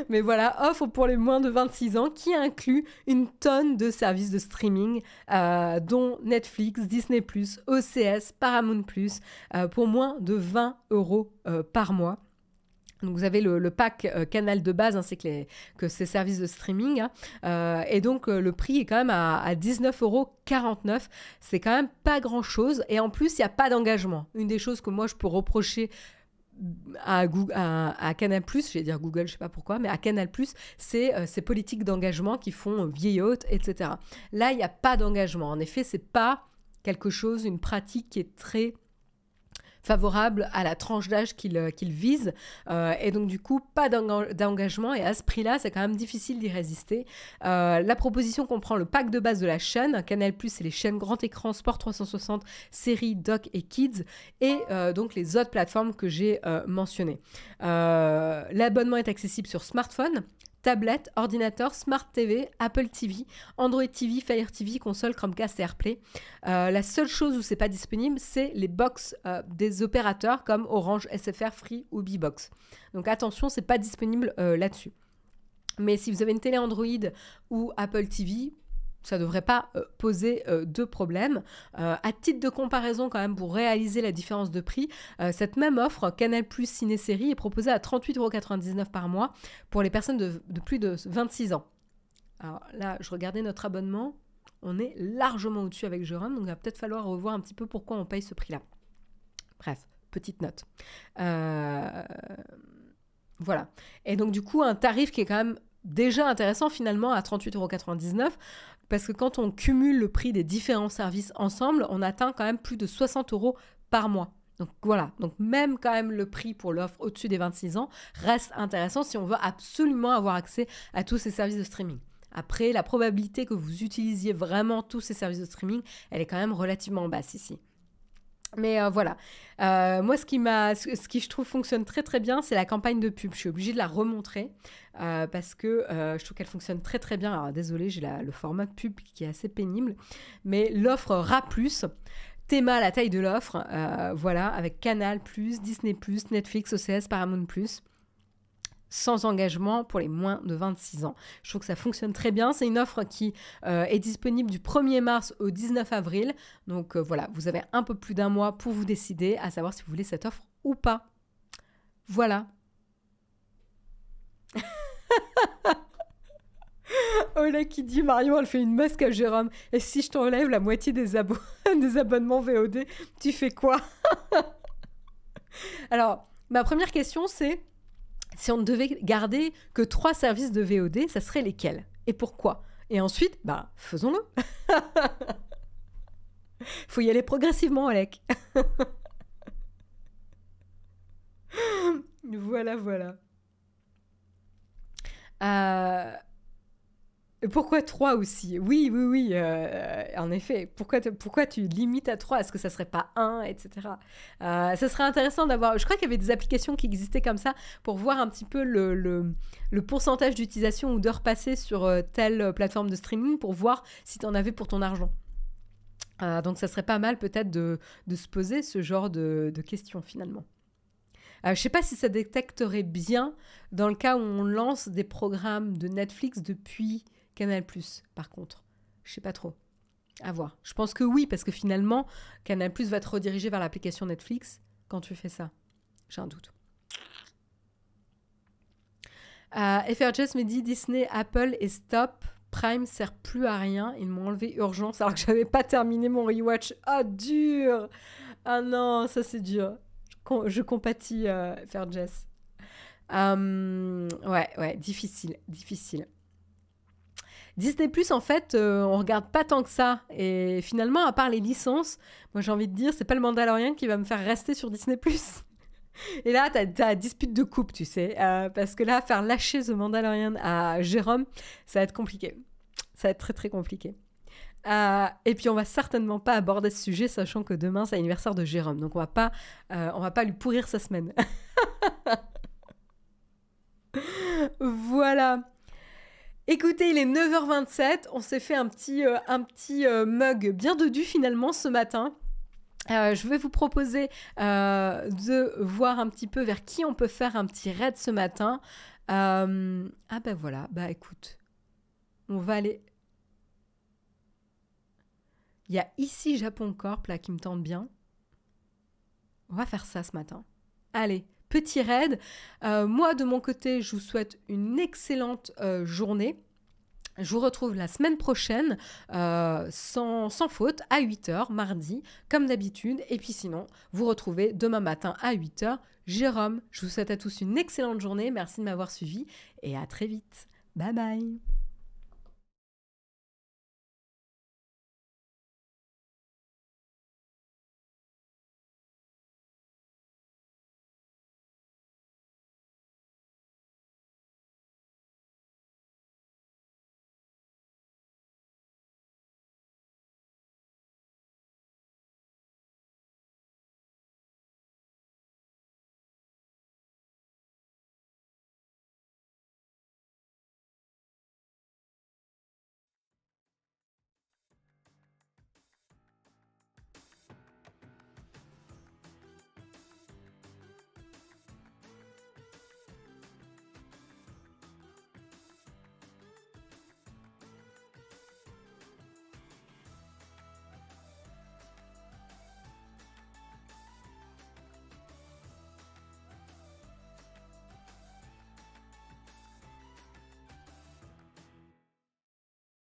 Mais voilà, offre pour les moins de 26 ans qui inclut une tonne de services de streaming, dont Netflix, Disney+, OCS, Paramount+, pour moins de 20 € par mois. Donc vous avez le pack Canal de base ainsi que ces services de streaming. Et donc le prix est quand même à 19,49 €. C'est quand même pas grand-chose. Et en plus, il n'y a pas d'engagement. Une des choses que moi, je peux reprocher à Canal+, je vais dire Google, je sais pas pourquoi, mais à Canal+, c'est ces politiques d'engagement qui font vieillotte, etc. Là, il n'y a pas d'engagement. En effet, c'est pas quelque chose, une pratique qui est très favorable à la tranche d'âge qu'il vise. Et donc, du coup, pas d'engagement. Et à ce prix-là, c'est quand même difficile d'y résister. La proposition comprend le pack de base de la chaîne. Canal+, c'est les chaînes grand écran, Sport 360, séries, doc et kids. Et donc, les autres plateformes que j'ai mentionnées. L'abonnement est accessible sur smartphone, tablette, ordinateur, Smart TV, Apple TV, Android TV, Fire TV, console, Chromecast et AirPlay. La seule chose où c'est pas disponible, c'est les box des opérateurs comme Orange, SFR, Free ou Bbox. Donc attention, c'est pas disponible là-dessus. Mais si vous avez une télé Android ou Apple TV, Ça ne devrait pas poser de problème. À titre de comparaison, quand même, pour réaliser la différence de prix, cette même offre, Canal+ Ciné-Série, est proposée à 38,99 € par mois pour les personnes de plus de 26 ans. Alors là, je regardais notre abonnement. On est largement au-dessus avec Jérôme, donc il va peut-être falloir revoir un petit peu pourquoi on paye ce prix-là. Bref, petite note. Voilà. Et donc, du coup, un tarif qui est quand même déjà intéressant finalement à 38,99 € parce que quand on cumule le prix des différents services ensemble, on atteint quand même plus de 60 € par mois. Donc voilà, donc même quand même le prix pour l'offre au-dessus des 26 ans reste intéressant si on veut absolument avoir accès à tous ces services de streaming. Après, la probabilité que vous utilisiez vraiment tous ces services de streaming, elle est quand même relativement basse ici. Mais voilà, moi ce qui je trouve fonctionne très très bien, c'est la campagne de pub. Je suis obligée de la remontrer parce que je trouve qu'elle fonctionne très très bien. Alors désolée, j'ai le format de pub qui est assez pénible, mais l'offre RA+, Théma, la taille de l'offre, voilà, avec Canal+, Disney+, Netflix, OCS, Paramount+, sans engagement pour les moins de 26 ans. Je trouve que ça fonctionne très bien. C'est une offre qui est disponible du 1er mars au 19 avril. Donc voilà, vous avez un peu plus d'un mois pour vous décider à savoir si vous voulez cette offre ou pas. Voilà. Ola qui dit Marion, elle fait une masque à Jérôme. Et si je t'enlève la moitié des abonnements VOD, tu fais quoi? Alors, ma première question, c'est si on ne devait garder que 3 services de VOD, ça serait lesquels? Et pourquoi? Et ensuite, faisons-le. Faut y aller progressivement, Alec. Voilà. Pourquoi 3 aussi? Oui. En effet. Pourquoi tu limites à 3? Est-ce que ça serait pas 1, etc. Ça serait intéressant d'avoir... Je crois qu'il y avait des applications qui existaient comme ça pour voir un petit peu le pourcentage d'utilisation ou d'heures passées sur telle plateforme de streaming pour voir si tu en avais pour ton argent. Donc ça serait pas mal peut-être de se poser ce genre de questions finalement. Je sais pas si ça détecterait bien dans le cas où on lance des programmes de Netflix depuis Canal+, par contre. Je sais pas trop. À voir. Je pense que oui, parce que finalement, Canal+ va te rediriger vers l'application Netflix quand tu fais ça. J'ai un doute. FRJS me dit Disney, Apple et stop. Prime sert plus à rien. Ils m'ont enlevé Urgence alors que j'avais pas terminé mon rewatch. Ah, dur! Ah non, ça c'est dur. Je compatis, FRJS. Ouais, difficile. Disney+, en fait, on regarde pas tant que ça. Et finalement, à part les licences, moi j'ai envie de dire, c'est pas le Mandalorian qui va me faire rester sur Disney+. Et là, t'as dispute de coupe, tu sais. Parce que là, faire lâcher The Mandalorian à Jérôme, ça va être compliqué. Ça va être très, très compliqué. Et puis, on va certainement pas aborder ce sujet, sachant que demain, c'est l'anniversaire de Jérôme. Donc, on va pas lui pourrir sa semaine. Voilà. Écoutez, il est 9h27. On s'est fait un petit mug bien dodu finalement ce matin. Je vais vous proposer de voir un petit peu vers qui on peut faire un petit raid ce matin. Voilà, écoute, on va aller... Il y a ici Japon Corp là qui me tente bien. On va faire ça ce matin. Allez, petit raid. Moi, de mon côté, je vous souhaite une excellente journée. Je vous retrouve la semaine prochaine, sans faute, à 8h, mardi, comme d'habitude. Et puis sinon, vous retrouvez demain matin à 8h, Jérôme. Je vous souhaite à tous une excellente journée. Merci de m'avoir suivi et à très vite. Bye bye.